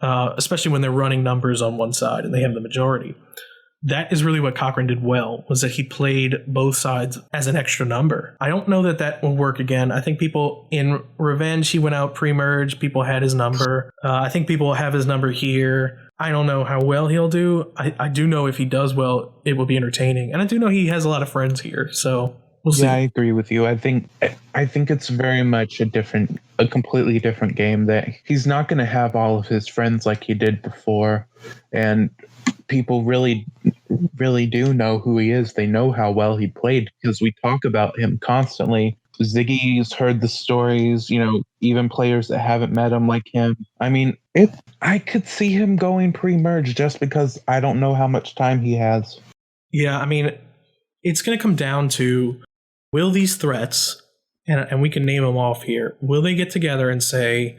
B: especially when they're running numbers on one side and they have the majority. That is really what Cochran did well, was that he played both sides as an extra number. I don't know that will work again. I think people in Revenge, he went out pre-merge. People had his number. I think people have his number here. I don't know how well he'll do. I do know if he does well, it will be entertaining. And I do know he has a lot of friends here, so we'll see.
C: Yeah, I agree with you. I think it's very much a completely different game, that he's not going to have all of his friends like he did before. And people really, really do know who he is. They know how well he played because we talk about him constantly. Ziggy's heard the stories, even players that haven't met him like him. I mean, I could see him going pre-merge just because I don't know how much time he has.
B: Yeah, I mean, it's going to come down to, will these threats, and we can name them off here, will they get together and say,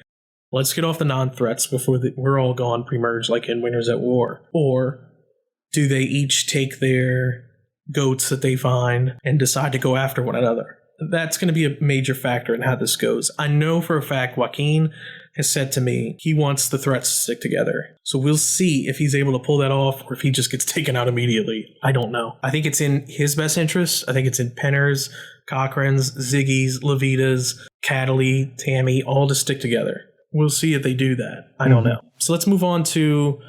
B: let's get off the non-threats before we're all gone pre-merge like in Winners at War? Or do they each take their goats that they find and decide to go after one another? that's going to be a major factor in how this goes. I know for a fact Joaquin has said to me he wants the threats to stick together. So we'll see if he's able to pull that off or if he just gets taken out immediately. I don't know. I think it's in his best interest. I think it's in Penner's, Cochran's, Ziggy's, Levita's, Cataly, Tammy, all to stick together. We'll see if they do that. I don't know. So let's move on to,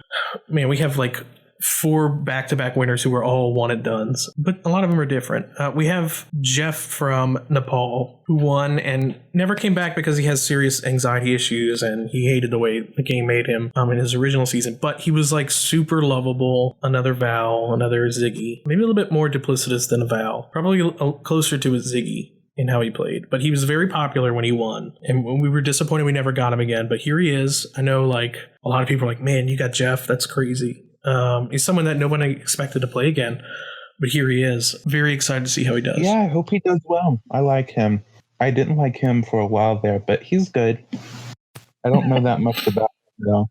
B: man, we have like 4 back-to-back winners who were all one-and-dones, but a lot of them are different. We have Jeff from Nepal, who won and never came back because he has serious anxiety issues and he hated the way the game made him in his original season. But he was like super lovable. Another Val, another Ziggy, maybe a little bit more duplicitous than a Val, probably closer to a Ziggy in how he played, but he was very popular when he won, and we were disappointed we never got him again. But here he is. I know like a lot of people are like, man, you got Jeff, that's crazy. He's someone that nobody expected to play again, but here he is. Very excited to see how he does.
C: Yeah, I hope he does well. I like him. I didn't like him for a while there, but he's good. I don't know that much about him, though.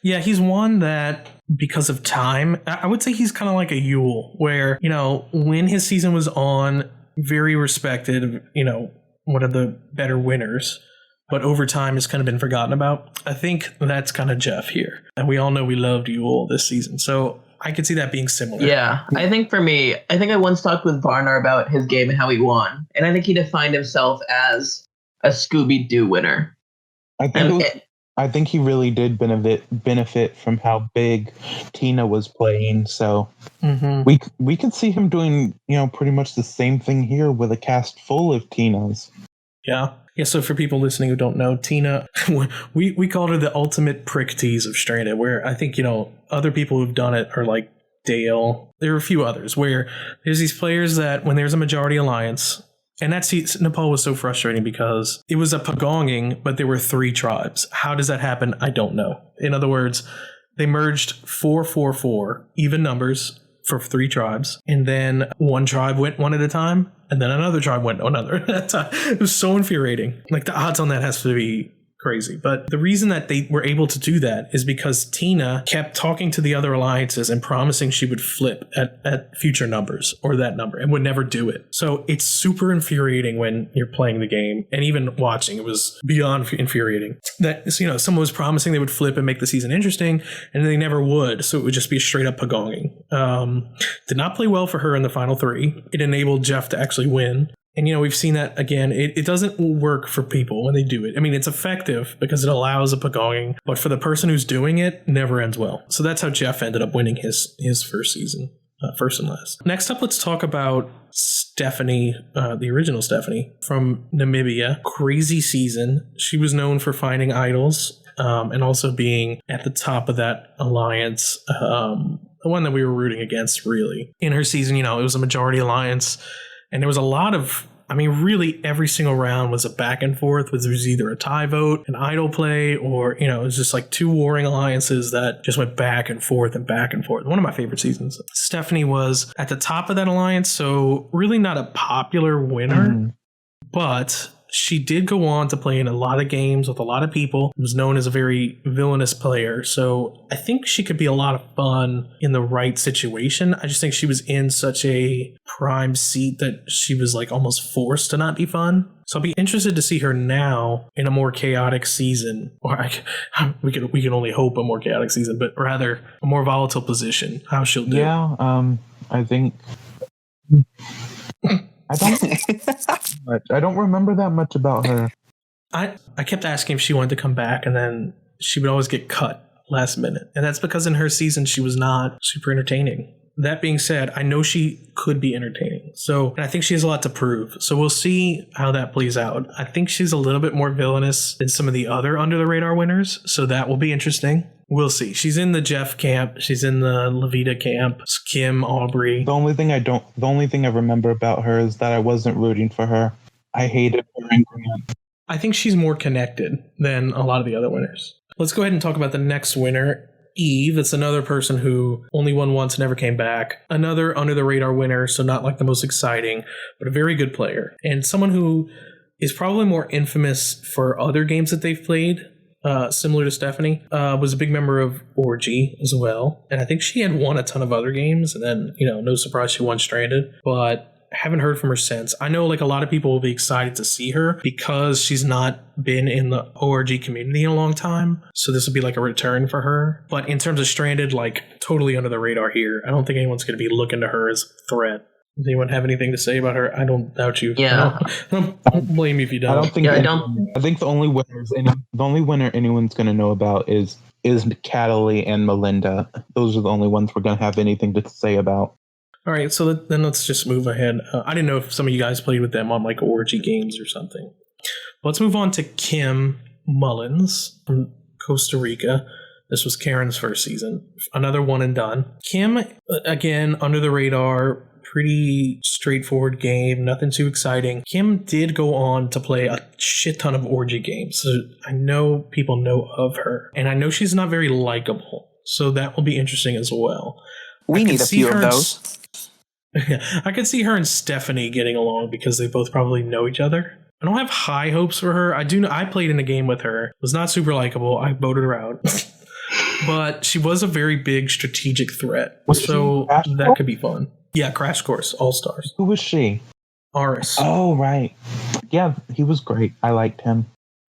B: Yeah, he's one that, because of time, I would say he's kind of like a Yule, where, you know, when his season was on, very respected, you know, one of the better winners, but over time has kind of been forgotten about. I think that's kind of Jeff here. And we all know we loved Yule this season. So I could see that being similar.
D: Yeah, I think for me, I think I once talked with Varner about his game and how he won. And I think he defined himself as a Scooby-Doo winner.
C: I think he really did benefit from how big Tina was playing. So we could see him doing, you know, pretty much the same thing here with a cast full of Tinas.
B: Yeah. Yeah, so for people listening who don't know, Tina, we called her the ultimate prick tease of Stranded, where I think, you know, other people who've done it are like Dale. There are a few others where there's these players that when there's a majority alliance, and that's Nepal was so frustrating because it was a pagonging, but there were 3 tribes. How does that happen? I don't know. In other words, they merged 4-4-4, even numbers for 3 tribes, and then one tribe went one at a time, and then another tribe went another at a time. It was so infuriating. Like, the odds on that has to be crazy. But the reason that they were able to do that is because Tina kept talking to the other alliances and promising she would flip at future numbers or that number and would never do it. So it's super infuriating when you're playing the game, and even watching, it was beyond infuriating that, you know, someone was promising they would flip and make the season interesting, and they never would. So it would just be straight up pagonging. Did not play well for her in the final 3. It enabled Jeff to actually win. And, you know, we've seen that again. It doesn't work for people when they do it. I mean, it's effective because it allows a pagonging, but for the person who's doing it, never ends well. So that's how Jeff ended up winning his first season, first and last. Next up, let's talk about Stephanie, the original Stephanie from Namibia. Crazy season. She was known for finding idols and also being at the top of that alliance. The one that we were rooting against, really. In her season, you know, it was a majority alliance. And there was a lot of, I mean, really every single round was a back and forth. There was either a tie vote, an idol play, or, you know, it was just like 2 warring alliances that just went back and forth and back and forth. One of my favorite seasons. Stephanie was at the top of that alliance, so really not a popular winner, but she did go on to play in a lot of games with a lot of people. Was known as a very villainous player. So I think she could be a lot of fun in the right situation. I just think she was in such a prime seat that she was like almost forced to not be fun. So I'll be interested to see her now in a more chaotic season. Or we can only hope a more chaotic season, but rather a more volatile position. How she'll do.
C: Yeah, I think... I don't remember that much about her.
B: I kept asking if she wanted to come back, and then she would always get cut last minute. And that's because in her season, she was not super entertaining. That being said, I know she could be entertaining. So I think she has a lot to prove. So we'll see how that plays out. I think she's a little bit more villainous than some of the other under the radar winners. So that will be interesting. We'll see. She's in the Jeff camp. She's in the Levita camp. Kim, Aubrey.
C: The only thing I remember about her is that I wasn't rooting for her. I hated her and Grant.
B: I think she's more connected than a lot of the other winners. Let's go ahead and talk about the next winner, Eve. It's another person who only won once, never came back. Another under the radar winner, so not like the most exciting, but a very good player. And someone who is probably more infamous for other games that they've played. Similar to Stephanie, was a big member of Orgy as well. And I think she had won a ton of other games, and then, you know, no surprise she won Stranded. But haven't heard from her since. I know like a lot of people will be excited to see her because she's not been in the ORG community in a long time. So this will be like a return for her. But in terms of Stranded, like totally under the radar here. I don't think anyone's going to be looking to her as a threat. Does anyone have anything to say about her? I don't doubt you.
D: Yeah.
B: I don't blame you if you don't.
C: I don't think.
D: Yeah,
C: I think the only winner anyone's going to know about is Cataly and Melinda. Those are the only ones we're going to have anything to say about.
B: All right, so then let's just move ahead. I didn't know if some of you guys played with them on like ORG games or something. Let's move on to Kim Mullins from Costa Rica. This was Karen's first season. Another one and done. Kim, again, under the radar, pretty straightforward game, nothing too exciting. Kim did go on to play a shit ton of ORG games, so I know people know of her. And I know she's not very likable, so that will be interesting as well.
A: We need a few of those.
B: I could see her and Stephanie getting along because they both probably know each other. I don't have high hopes for her. I do know I played in a game with her. Was not super likable. I voted her out. But she was a very big strategic threat. So that could be fun. Yeah, Crash Course All-Stars.
C: Who was she?
B: Aris.
C: Oh, right. Yeah, he was great. I liked him.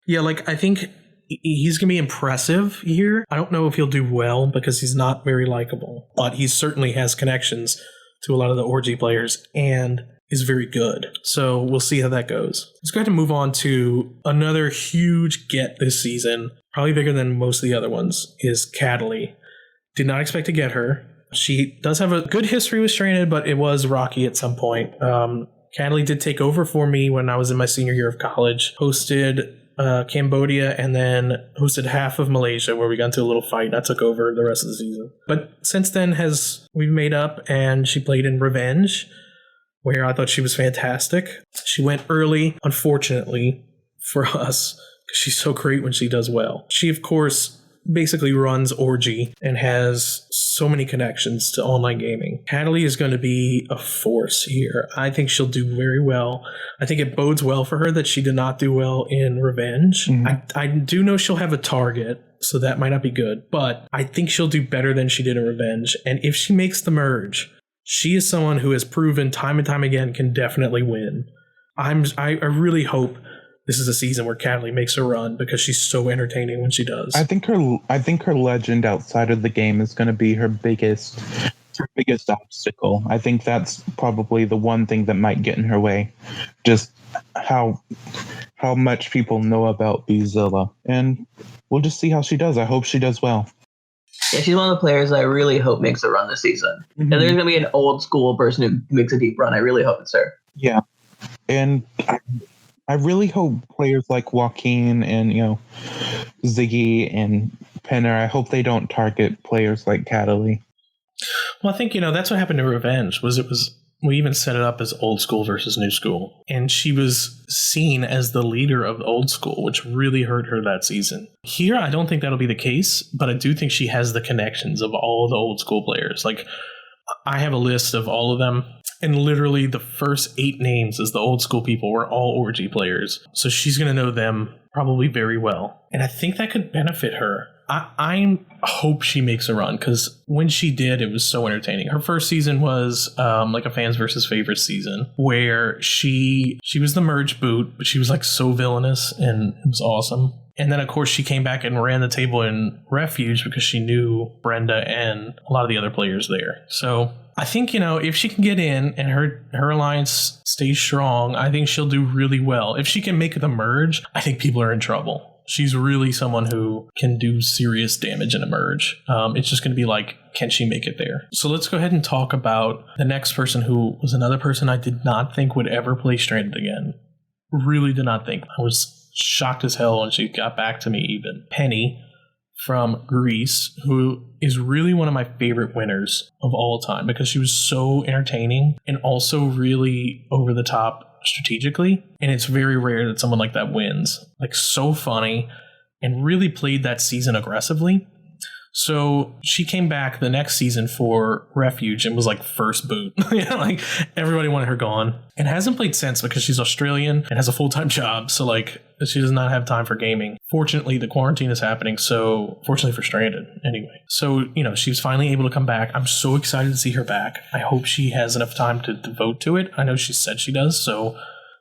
B: Yeah, like I think he's going to be impressive here. I don't know if he'll do well because he's not very likable. But he certainly has connections to a lot of the ORG players and is very good. So we'll see how that goes. Let's go ahead and move on to another huge get this season, probably bigger than most of the other ones, is Cataly. Did not expect to get her. She does have a good history with Stranded, but it was rocky at some point. Cataly did take over for me when I was in my senior year of college, hosted Cambodia, and then hosted half of Malaysia, where we got into a little fight and I took over the rest of the season. But since then we've made up, and she played in Revenge, where I thought she was fantastic. She went early, unfortunately, for us, because she's so great when she does well. She, of course, basically runs ORG and has so many connections to online gaming. Cataly is going to be a force here. I think she'll do very well. I think it bodes well for her that she did not do well in Revenge. Mm-hmm. I do know she'll have a target, so that might not be good, but I think she'll do better than she did in Revenge. And if she makes the merge, she is someone who has proven time and time again can definitely win. I really hope this is a season where Cataly makes a run because she's so entertaining when she does.
C: I think her legend outside of the game is going to be her biggest obstacle. I think that's probably the one thing that might get in her way. Just how much people know about Beezilla. And we'll just see how she does. I hope she does well.
D: Yeah, she's one of the players I really hope makes a run this season. Mm-hmm. And there's going to be an old school person who makes a deep run. I really hope it's her.
C: Yeah. And I really hope players like Joaquin and, Ziggy and Penner, I hope they don't target players like Cataly.
B: Well, I think, that's what happened to Revenge, we even set it up as old school versus new school. And she was seen as the leader of old school, which really hurt her that season. Here, I don't think that'll be the case, but I do think she has the connections of all the old school players. Like, I have a list of all of them, and literally the first 8 names as the old school people were all ORG players. So she's going to know them probably very well. And I think that could benefit her. I hope she makes a run, because when she did, it was so entertaining. Her first season was like a fans versus favorites season, where she was the merge boot, but she was like so villainous, and it was awesome. And then, of course, she came back and ran the table in Refuge because she knew Brenda and a lot of the other players there. So I think, if she can get in and her alliance stays strong, I think she'll do really well. If she can make the merge, I think people are in trouble. She's really someone who can do serious damage in a merge. It's just going to be like, can she make it there? So let's go ahead and talk about the next person, who was another person I did not think would ever play Stranded again. Really did not think. I was shocked as hell when she got back to me even. Penny from Greece, who is really one of my favorite winners of all time because she was so entertaining and also really over the top strategically. And it's very rare that someone like that wins. Like, so funny, and really played that season aggressively. So she came back the next season for Refuge and was like first boot. Like everybody wanted her gone, and hasn't played since because she's Australian and has a full-time job. So like she does not have time for gaming. Fortunately, the quarantine is happening. So fortunately for Stranded anyway. So, she was finally able to come back. I'm so excited to see her back. I hope she has enough time to devote to it. I know she said she does. So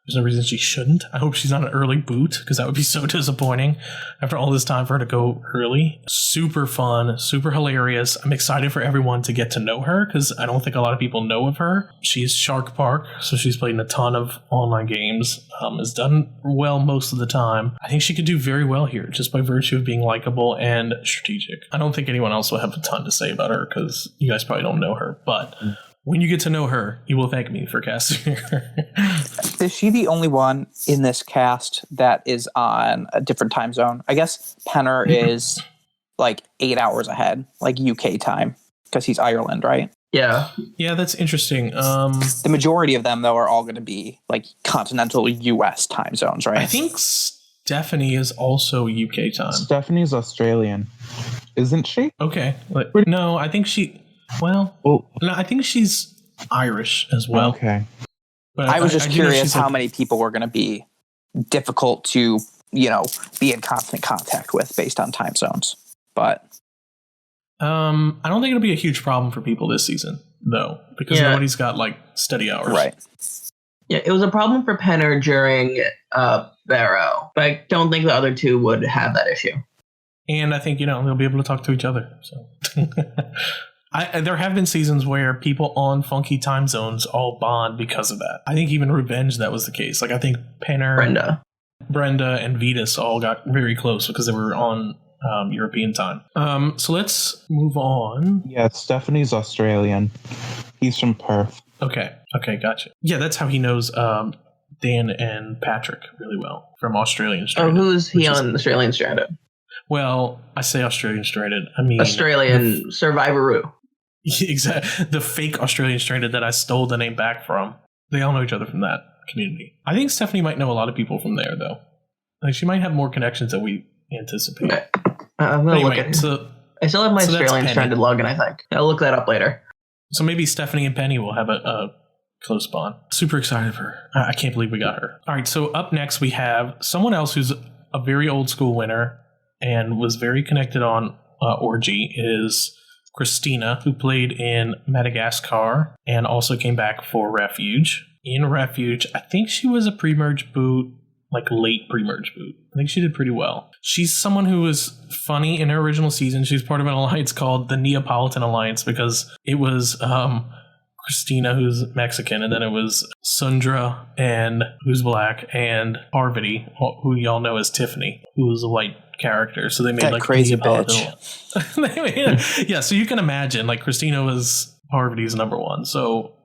B: there's no reason she shouldn't. I hope she's not an early boot because that would be so disappointing after all this time for her to go early. Super fun, super hilarious. I'm excited for everyone to get to know her because I don't think a lot of people know of her. She's Shark Park, so she's played in a ton of online games. Has done well most of the time. I think she could do very well here just by virtue of being likable and strategic. I don't think anyone else will have a ton to say about her because you guys probably don't know her, but when you get to know her, you will thank me for casting her.
A: Is she the only one in this cast that is on a different time zone? I guess Penner is like 8 hours ahead, like UK time, because he's Ireland, right?
D: Yeah.
B: Yeah, that's interesting.
A: The majority of them, though, are all going to be like continental US time zones, right?
B: I think Stephanie is also UK time.
C: Stephanie's Australian, isn't she?
B: Okay. No, I think she... Well, no, I think she's Irish as well.
C: Okay.
B: But
A: I was just curious how
B: like,
A: many people were going to be difficult to, be in constant contact with based on time zones. But
B: I don't think it'll be a huge problem for people this season, though, because nobody's got like steady hours.
A: Right.
D: Yeah, it was a problem for Penner during Barrow, but I don't think the other two would have that issue.
B: And I think, they'll be able to talk to each other. So there have been seasons where people on funky time zones all bond because of that. I think even Revenge, that was the case. Like, I think Penner, Brenda, and Vetus all got very close because they were on European time. So let's move on.
C: Yeah, Stephanie's Australian. He's from Perth.
B: Okay, gotcha. Yeah, that's how he knows Dan and Patrick really well from Australian Stranded.
D: Oh, who's he on Australian Stranded?
B: Well, I say Australian Stranded. I mean...
D: Australian Survivor-oo.
B: Exactly. The fake Australian Stranded that I stole the name back from. They all know each other from that community. I think Stephanie might know a lot of people from there, though. Like, she might have more connections than we anticipate.
D: Okay. I'm going to look at it. I still have my Australian Stranded login, I think. I'll look that up later.
B: So maybe Stephanie and Penny will have a close bond. Super excited for her. I can't believe we got her. All right, so up next we have someone else who's a very old school winner and was very connected on Orgy is Christina, who played in Madagascar and also came back for Refuge. In Refuge, I think she was a pre-merge boot, like late pre-merge boot. I think she did pretty well. She's someone who was funny in her original season. She's part of an alliance called the Neapolitan Alliance because it was Christina, who's Mexican, and then it was Sundra, and who's black, and Parvati, who y'all know as Tiffany, who's a white character. So they made
A: that
B: like
A: crazy
B: Neapolitan.
A: bitch.
B: Yeah, so you can imagine like Christina was Parvati's number one. So,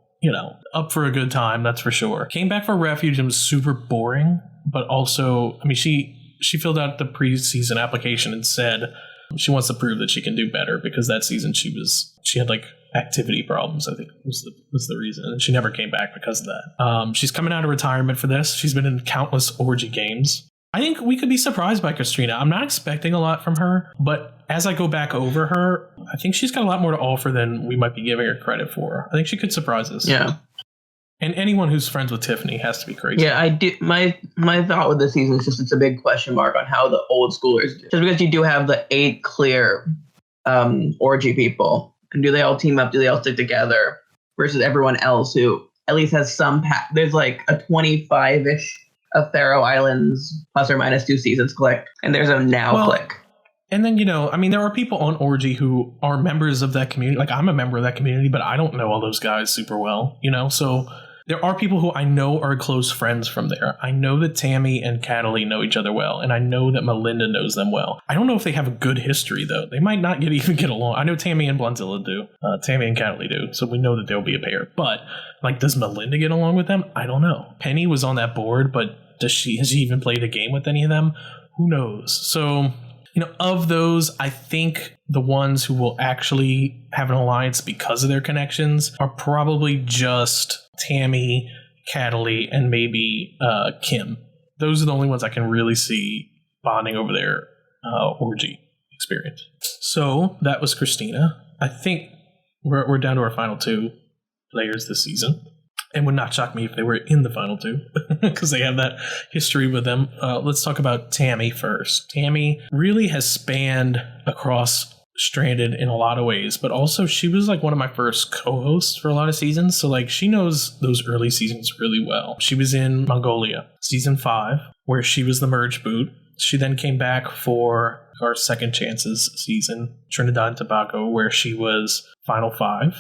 B: up for a good time, that's for sure. Came back for Refuge and was super boring, but also, I mean, she filled out the preseason application and said she wants to prove that she can do better because that season she had like activity problems, I think was the reason, and she never came back because of that. She's coming out of retirement for this. She's been in countless Orgy games. I think we could be surprised by Christina. I'm not expecting a lot from her, but as I go back over her, I think she's got a lot more to offer than we might be giving her credit for. I think she could surprise us.
D: Yeah.
B: And anyone who's friends with Tiffany has to be crazy.
D: Yeah, I do. My thought with this season is just it's a big question mark on how the old schoolers do. Just because you do have the 8 clear Orgy people, and do they all team up? Do they all stick together? Versus everyone else who at least has some. There's like a 25-ish of Faroe Islands plus or minus 2 seasons click, and there's a click.
B: And then, there are people on Orgy who are members of that community. Like, I'm a member of that community, but I don't know all those guys super well, so there are people who I know are close friends from there. I know that Tammy and Cataly know each other well, and I know that Melinda knows them well. I don't know if they have a good history, though. They might not even get along. I know Tammy and Blundzilla do. Tammy and Cataly do, so we know that they'll be a pair. But, does Melinda get along with them? I don't know. Penny was on that board, but has she even played a game with any of them? Who knows? So, of those, I think the ones who will actually have an alliance because of their connections are probably just Tammy, Cataly, and maybe Kim. Those are the only ones I can really see bonding over their Orgy experience. So that was Christina. I think we're down to our final two players this season. And would not shock me if they were in the final two because they have that history with them. Let's talk about Tammy first. Tammy really has spanned across Stranded in a lot of ways, but also she was like one of my first co-hosts for a lot of seasons. So like she knows those early seasons really well. She was in Mongolia, season 5, where she was the merge boot. She then came back for our Second Chances season, Trinidad and Tobago, where she was final 5.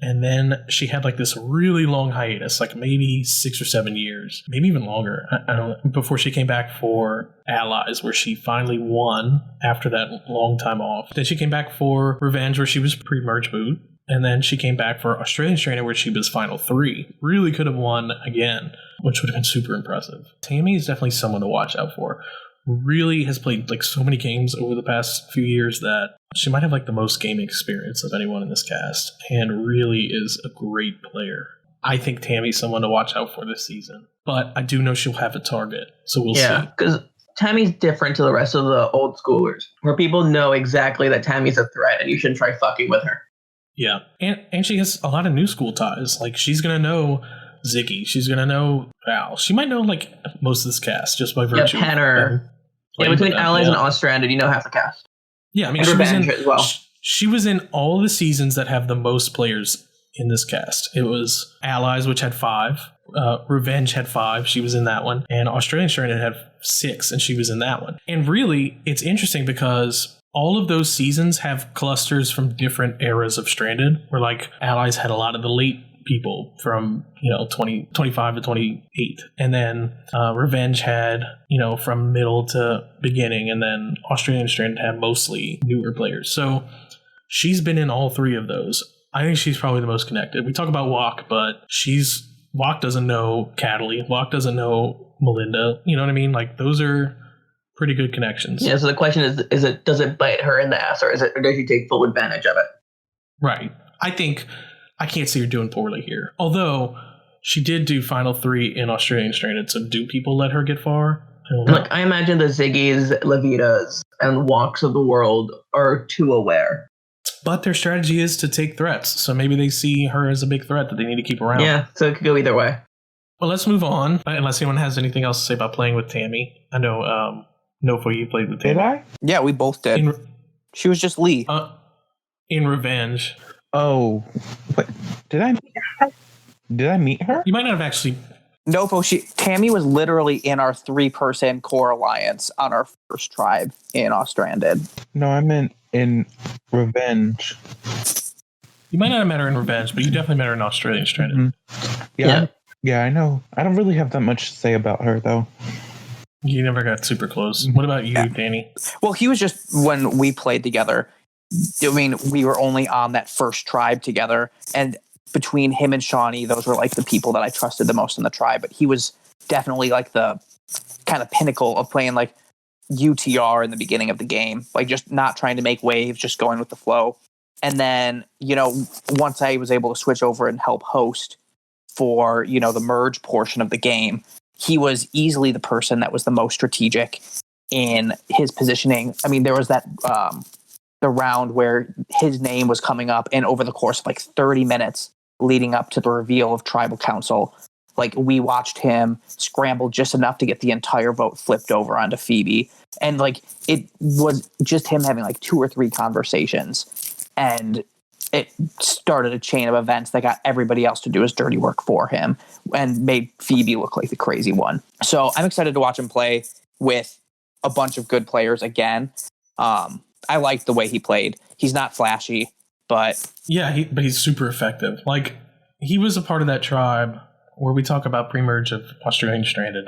B: And then she had like this really long hiatus, like maybe 6 or 7 years, maybe even longer, I don't know, before she came back for Allies, where she finally won after that long time off. Then she came back for Revenge, where she was pre-merge boot. And then she came back for Australian Stranded, where she was final 3. Really could have won again, which would have been super impressive. Tammy is definitely someone to watch out for. Really has played like so many games over the past few years that she might have like the most gaming experience of anyone in this cast, and really is a great player. I think Tammy's someone to watch out for this season, but I do know she'll have a target, so we'll see.
D: Yeah, because Tammy's different to the rest of the old schoolers, where people know exactly that Tammy's a threat and you shouldn't try fucking with her.
B: Yeah, and she has a lot of new school ties. Like she's gonna know Ziggy, she's gonna know Val. She might know like most of this cast just by virtue.
D: Yeah, Penner. Yeah, between Allies and Ostranded, you know half the cast.
B: Yeah, I mean, she was in all the seasons that have the most players in this cast. It was Allies, which had 5. Revenge had 5. She was in that one. And Australian Stranded had 6, and she was in that one. And really, it's interesting because all of those seasons have clusters from different eras of Stranded, where like Allies had a lot of the late people from 25 to 28, and then Revenge had from middle to beginning, and then Australian Stranded had mostly newer players. So she's been in all 3 of those. I think she's probably the most connected. We talk about Walk, but Walk doesn't know Cataly. Walk doesn't know Melinda. You know what I mean? Like those are pretty good connections.
D: Yeah. So the question is does it bite her in the ass, or does she take full advantage of it?
B: Right. I can't see her doing poorly here. Although she did do final 3 in Australian Stranded, so do people let her get far? I don't know.
D: Like I imagine the Ziggies, Levitas, and Walks of the world are too aware.
B: But their strategy is to take threats, so maybe they see her as a big threat that they need to keep around.
D: Yeah, so it could go either way.
B: Well, let's move on, unless anyone has anything else to say about playing with Tammy. I know, Nofo, you played with Tammy.
C: Did I?
A: Yeah, we both did. She was just Lee.
B: In Revenge.
C: Oh, wait, did I meet her?
B: You might not have actually.
A: No, Tammy was literally in our 3-person core alliance on our first tribe in Ostranded.
C: No, I meant in Revenge.
B: You might not have met her in Revenge, but you definitely met her in Australian Stranded.
C: Mm-hmm. Yeah, I know. I don't really have that much to say about her, though.
B: You never got super close. What about you, Danny?
A: Well, he was just when we played together. I mean, we were only on that first tribe together, and between him and Shawnee, those were like the people that I trusted the most in the tribe. But he was definitely like the kind of pinnacle of playing like UTR in the beginning of the game, like just not trying to make waves, just going with the flow. And then, once I was able to switch over and help host for, the merge portion of the game, he was easily the person that was the most strategic in his positioning. I mean, there was that the round where his name was coming up, and over the course of like 30 minutes leading up to the reveal of tribal council, like we watched him scramble just enough to get the entire vote flipped over onto Phoebe. And like it was just him having like 2 or 3 conversations, and it started a chain of events that got everybody else to do his dirty work for him and made Phoebe look like the crazy one. So I'm excited to watch him play with a bunch of good players again. I liked the way he played. He's not flashy, but
B: but he's super effective. Like he was a part of that tribe where we talk about pre-merge of Australian Stranded,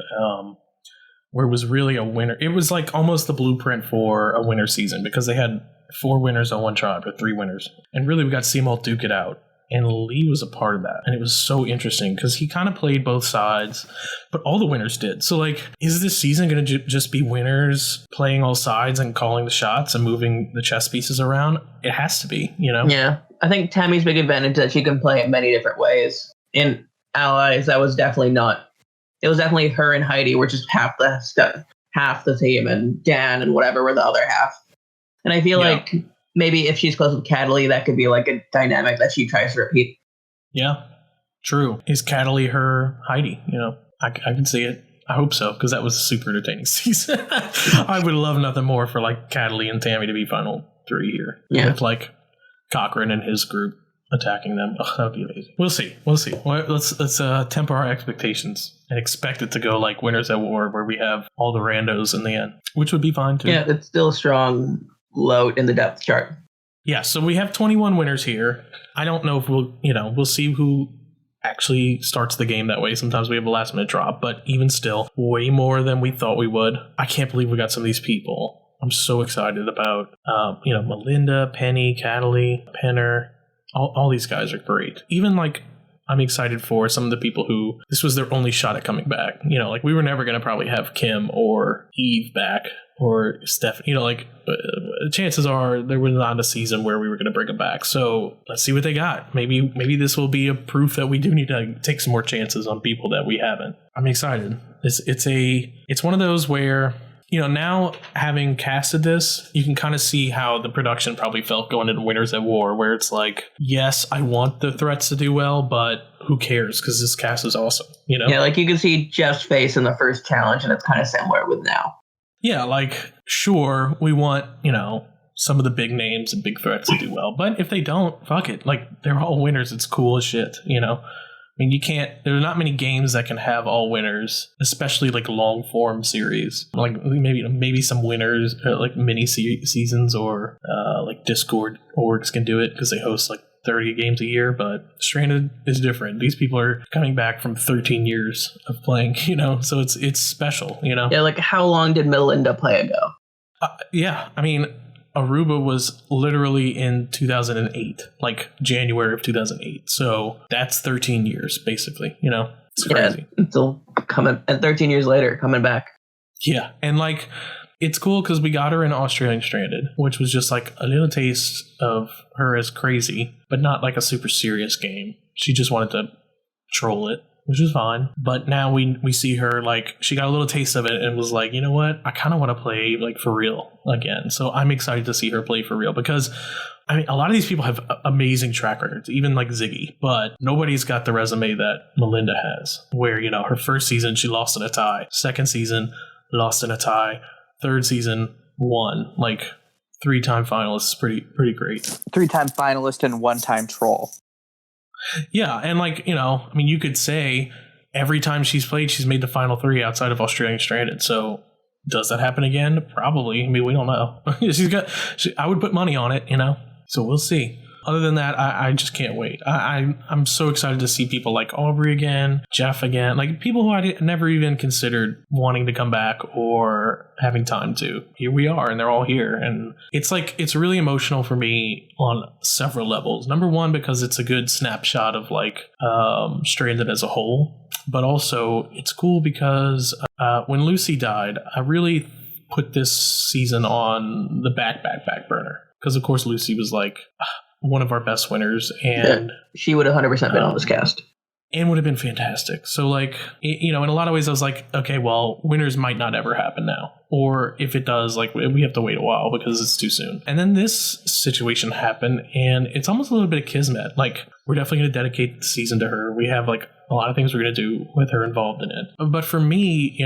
B: where it was really a winner. It was like almost the blueprint for a winner season because they had 4 winners on one tribe or 3 winners, and really we got to see them all duke it out. And Lee was a part of that. And it was so interesting because he kind of played both sides, but all the winners did. So, like, is this season going to just be winners playing all sides and calling the shots and moving the chess pieces around? It has to be,
D: Yeah. I think Tammy's big advantage is that she can play in many different ways. In Allies, that was definitely not. It was definitely her and Heidi were just half the team, and Dan and whatever were the other half. And I feel like maybe if she's close with Cataly, that could be like a dynamic that she tries to repeat.
B: Yeah, true. Is Cataly her Heidi? I can see it. I hope so, because that was a super entertaining season. I would love nothing more for like Cataly and Tammy to be final 3 here.
D: Yeah.
B: With like Cochran and his group attacking them. Oh, that would be amazing. We'll see. Well, let's temper our expectations and expect it to go like Winners at War, where we have all the randos in the end, which would be fine too.
D: Yeah, it's still a strong low in the depth chart.
B: Yeah, so we have 21 winners here. I don't know if we'll see who actually starts the game that way. Sometimes we have a last minute drop, but even still, way more than we thought we would. I can't believe we got some of these people. I'm so excited about, Melinda, Penny, Cataly, Penner. All these guys are great. Even like, I'm excited for some of the people who this was their only shot at coming back. Like we were never going to probably have Kim or Eve back or Steph. Chances are there was not a season where we were going to bring them back. So let's see what they got. Maybe this will be a proof that we do need to take some more chances on people that we haven't. I'm excited. It's one of those where, now having casted this, you can kind of see how the production probably felt going into Winners at War, where it's like, yes, I want the threats to do well, but who cares? Because this cast is awesome,
D: Yeah, like you can see Jeff's face in the first challenge, and it's kind of similar with now.
B: Yeah, like, sure, we want, some of the big names and big threats to do well, but if they don't, fuck it. Like, they're all winners. It's cool as shit, I mean, there are not many games that can have all winners, especially like long form series. Like maybe some winners, like mini seasons, or like Discord orgs can do it because they host like 30 games a year. But Stranded is different. These people are coming back from 13 years of playing, so it's special,
D: Yeah, like how long did Melinda play ago?
B: Yeah, I mean, Aruba was literally in 2008, like January of 2008. So that's 13 years, basically. It's crazy.
D: Yeah, still coming, and 13 years later, coming back.
B: Yeah, and like it's cool because we got her in Australian Stranded, which was just like a little taste of her as crazy, but not like a super serious game. She just wanted to troll it, which is fine. But now we see her, like, she got a little taste of it and was like, you know what? I kind of want to play, like, for real again. So I'm excited to see her play for real because, I mean, a lot of these people have amazing track records, even like Ziggy, but nobody's got the resume that Melinda has, where, her first season, she lost in a tie. Second season, lost in a tie. Third season, won. Like, 3-time finalists, pretty great.
A: 3-time finalist and 1-time troll.
B: Yeah, and like, I mean, you could say every time she's played, she's made the final 3 outside of Australian Stranded. So does that happen again? Probably. I mean, we don't know. I would put money on it, so we'll see. Other than that, I just can't wait. I'm so excited to see people like Aubrey again, Jeff again, like people who I never even considered wanting to come back or having time to. Here we are, and they're all here. And it's really emotional for me on several levels. Number one, because it's a good snapshot of like Stranded as a whole. But also, it's cool because when Lucy died, I really put this season on the back burner. Because, of course, Lucy was like one of our best winners, and
D: she would have 100% been on this cast
B: and would have been fantastic. So like, in a lot of ways I was like, okay, well, winners might not ever happen now, or if it does, like, we have to wait a while because it's too soon. And then this situation happened, and it's almost a little bit of kismet. Like, we're definitely going to dedicate the season to her. We have like a lot of things we're going to do with her involved in it. But for me,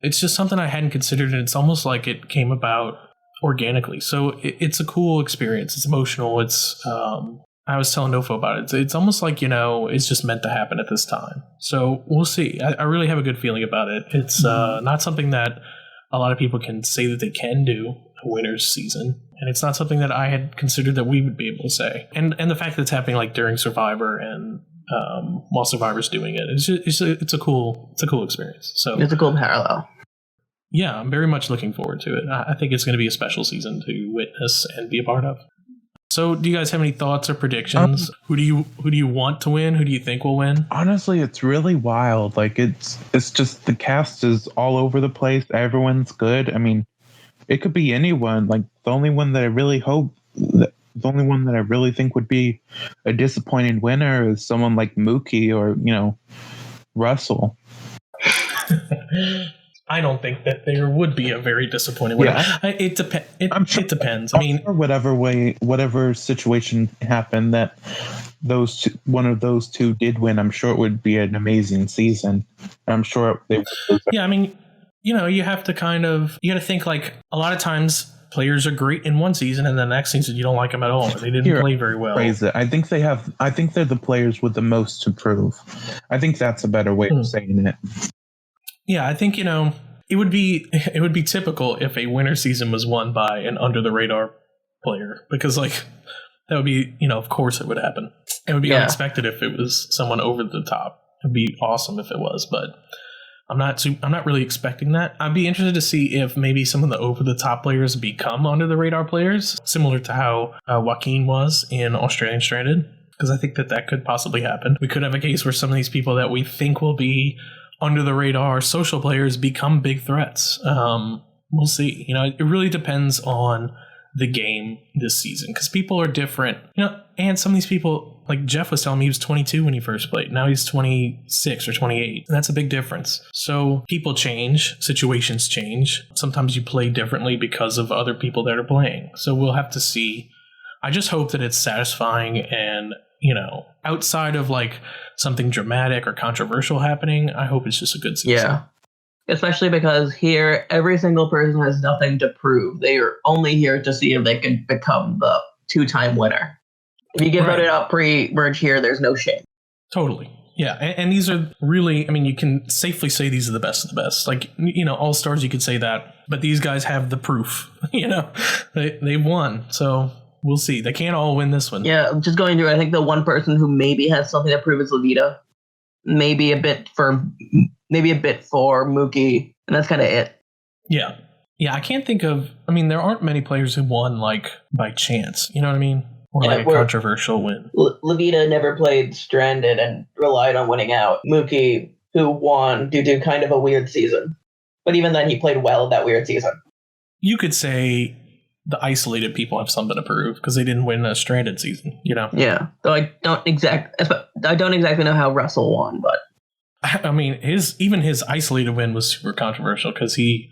B: it's just something I hadn't considered, and it's almost like it came about organically. So it's a cool experience. It's emotional. It's I was telling Nofo about it. It's almost like, it's just meant to happen at this time. So we'll see. I really have a good feeling about it. It's not something that a lot of people can say that they can do a winner's season. And it's not something that I had considered that we would be able to say. And the fact that it's happening like during Survivor and while Survivor's doing it, it's a cool experience. So
D: it's a cool parallel.
B: Yeah, I'm very much looking forward to it. I think it's going to be a special season to witness and be a part of. So, do you guys have any thoughts or predictions? Who do you want to win? Who do you think will win?
C: Honestly, it's really wild. Like it's just the cast is all over the place. Everyone's good. I mean, it could be anyone. Like the only one that I really think would be a disappointing winner is someone like Mookie or Russell.
B: I don't think that there would be a very disappointing winner.
C: Yeah.
B: It depends. I
C: I'm
B: mean,
C: sure whatever situation happened that one of those two did win, I'm sure it would be an amazing season. I'm sure they would.
B: yeah, I mean, you have to you got to think like a lot of times players are great in one season and the next season you don't like them at all. They didn't play very well.
C: Phrase it. I think they're the players with the most to prove. I think that's a better way of saying it. Yeah,
B: I think, it would be typical if a winter season was won by an under the radar player, because like that would be, of course it would happen. It would be unexpected if it was someone over the top. It'd be awesome if it was, but I'm not really expecting that. I'd be interested to see if maybe some of the over the top players become under the radar players, similar to how Joaquin was in Australian Stranded, because I think that could possibly happen. We could have a case where some of these people that we think will be under the radar social players become big threats. We'll see. It really depends on the game this season, because people are different. And some of these people, like Jeff was telling me, he was 22 when he first played. Now he's 26 or 28. And that's a big difference. So people change, situations change. Sometimes you play differently because of other people that are playing. So we'll have to see. I just hope that it's satisfying and, outside of like something dramatic or controversial happening, I hope it's just a good season.
D: Yeah. Especially because here, every single person has nothing to prove. They are only here to see if they can become the 2-time winner. If you get voted out pre-merge here, there's no shame.
B: Totally. Yeah. And these are really, you can safely say these are the best of the best. Like, All-Stars, you could say that. But these guys have the proof. They won. So we'll see. They can't all win this one.
D: Yeah, just going through, I think the one person who maybe has something to prove is Levita. Maybe a bit for Mookie, and that's kind of it.
B: Yeah. Yeah, I can't think of, there aren't many players who won, like, by chance. You know what I mean? Or like a controversial win.
D: Levita never played Stranded and relied on winning out. Mookie, who won due to kind of a weird season. But even then, he played well that weird season.
B: You could say the isolated people have something to prove because they didn't win a Stranded season,
D: Yeah, though I don't exactly know how Russell won, but
B: his isolated win was super controversial because he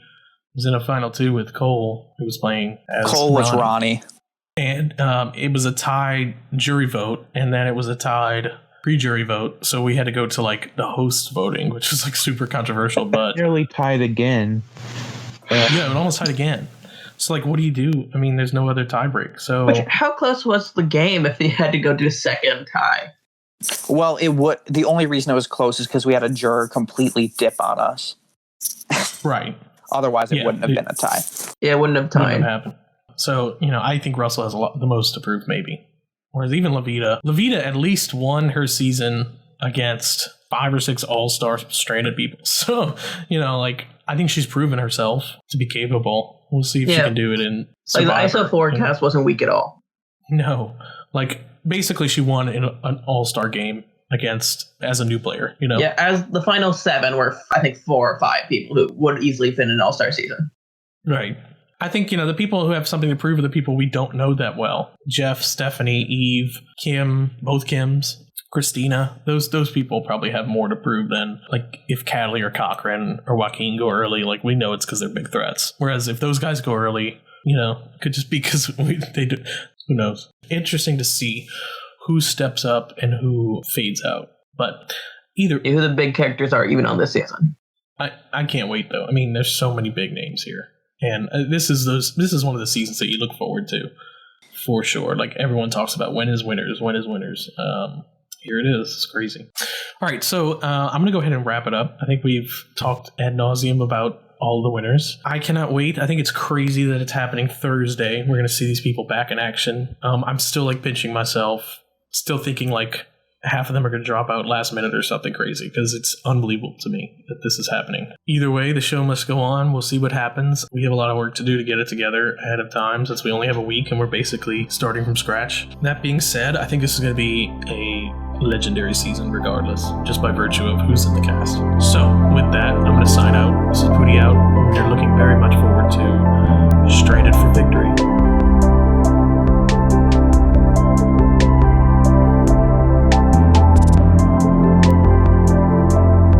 B: was in a final 2 with Cole, who was playing as
A: Cole was Ronnie.
B: And it was a tied jury vote, and then it was a tied pre-jury vote. So we had to go to like the host voting, which was like super controversial. But
C: nearly tied again.
B: Yeah, it almost tied again. So like, what do you do? There's no other tie break. So
D: how close was the game if you had to go to a second tie?
A: Well, the only reason it was close is because we had a juror completely dip on us.
B: Right.
A: Otherwise, it wouldn't have been a tie.
D: Yeah, it wouldn't have tied.
B: Wouldn't have happened. So, I think Russell has the most to prove, maybe. Whereas even Levita at least won her season against 5 or 6 all-star stranded people. So, I think she's proven herself to be capable. We'll see if she can do it in Survivor.
D: Like the ISO forecast wasn't weak at all.
B: No. Basically she won in an all-star game as a new player,
D: Yeah, as the final 7 were, I think, 4 or 5 people who would easily fit in an all-star season.
B: Right. I think, the people who have something to prove are the people we don't know that well. Jeff, Stephanie, Eve, Kim, both Kims, Christina. Those people probably have more to prove than, if Cadley or Cochran or Joaquin go early, we know it's because they're big threats. Whereas if those guys go early, could just be because they do. Who knows? Interesting to see who steps up and who fades out. But who
D: the big characters are even on this season.
B: I can't wait, though. There's so many big names here. And this is one of the seasons that you look forward to, for sure. Everyone talks about when is winners. Here it is. It's crazy. All right, so I'm going to go ahead and wrap it up. I think we've talked ad nauseum about all the winners. I cannot wait. I think it's crazy that it's happening Thursday. We're going to see these people back in action. I'm still pinching myself, still thinking half of them are going to drop out last minute or something crazy, because it's unbelievable to me that this is happening. Either way, the show must go on. We'll see what happens. We have a lot of work to do to get it together ahead of time, since we only have a week and we're basically starting from scratch. That being said, I think this is going to be a legendary season regardless, just by virtue of who's in the cast. So with that,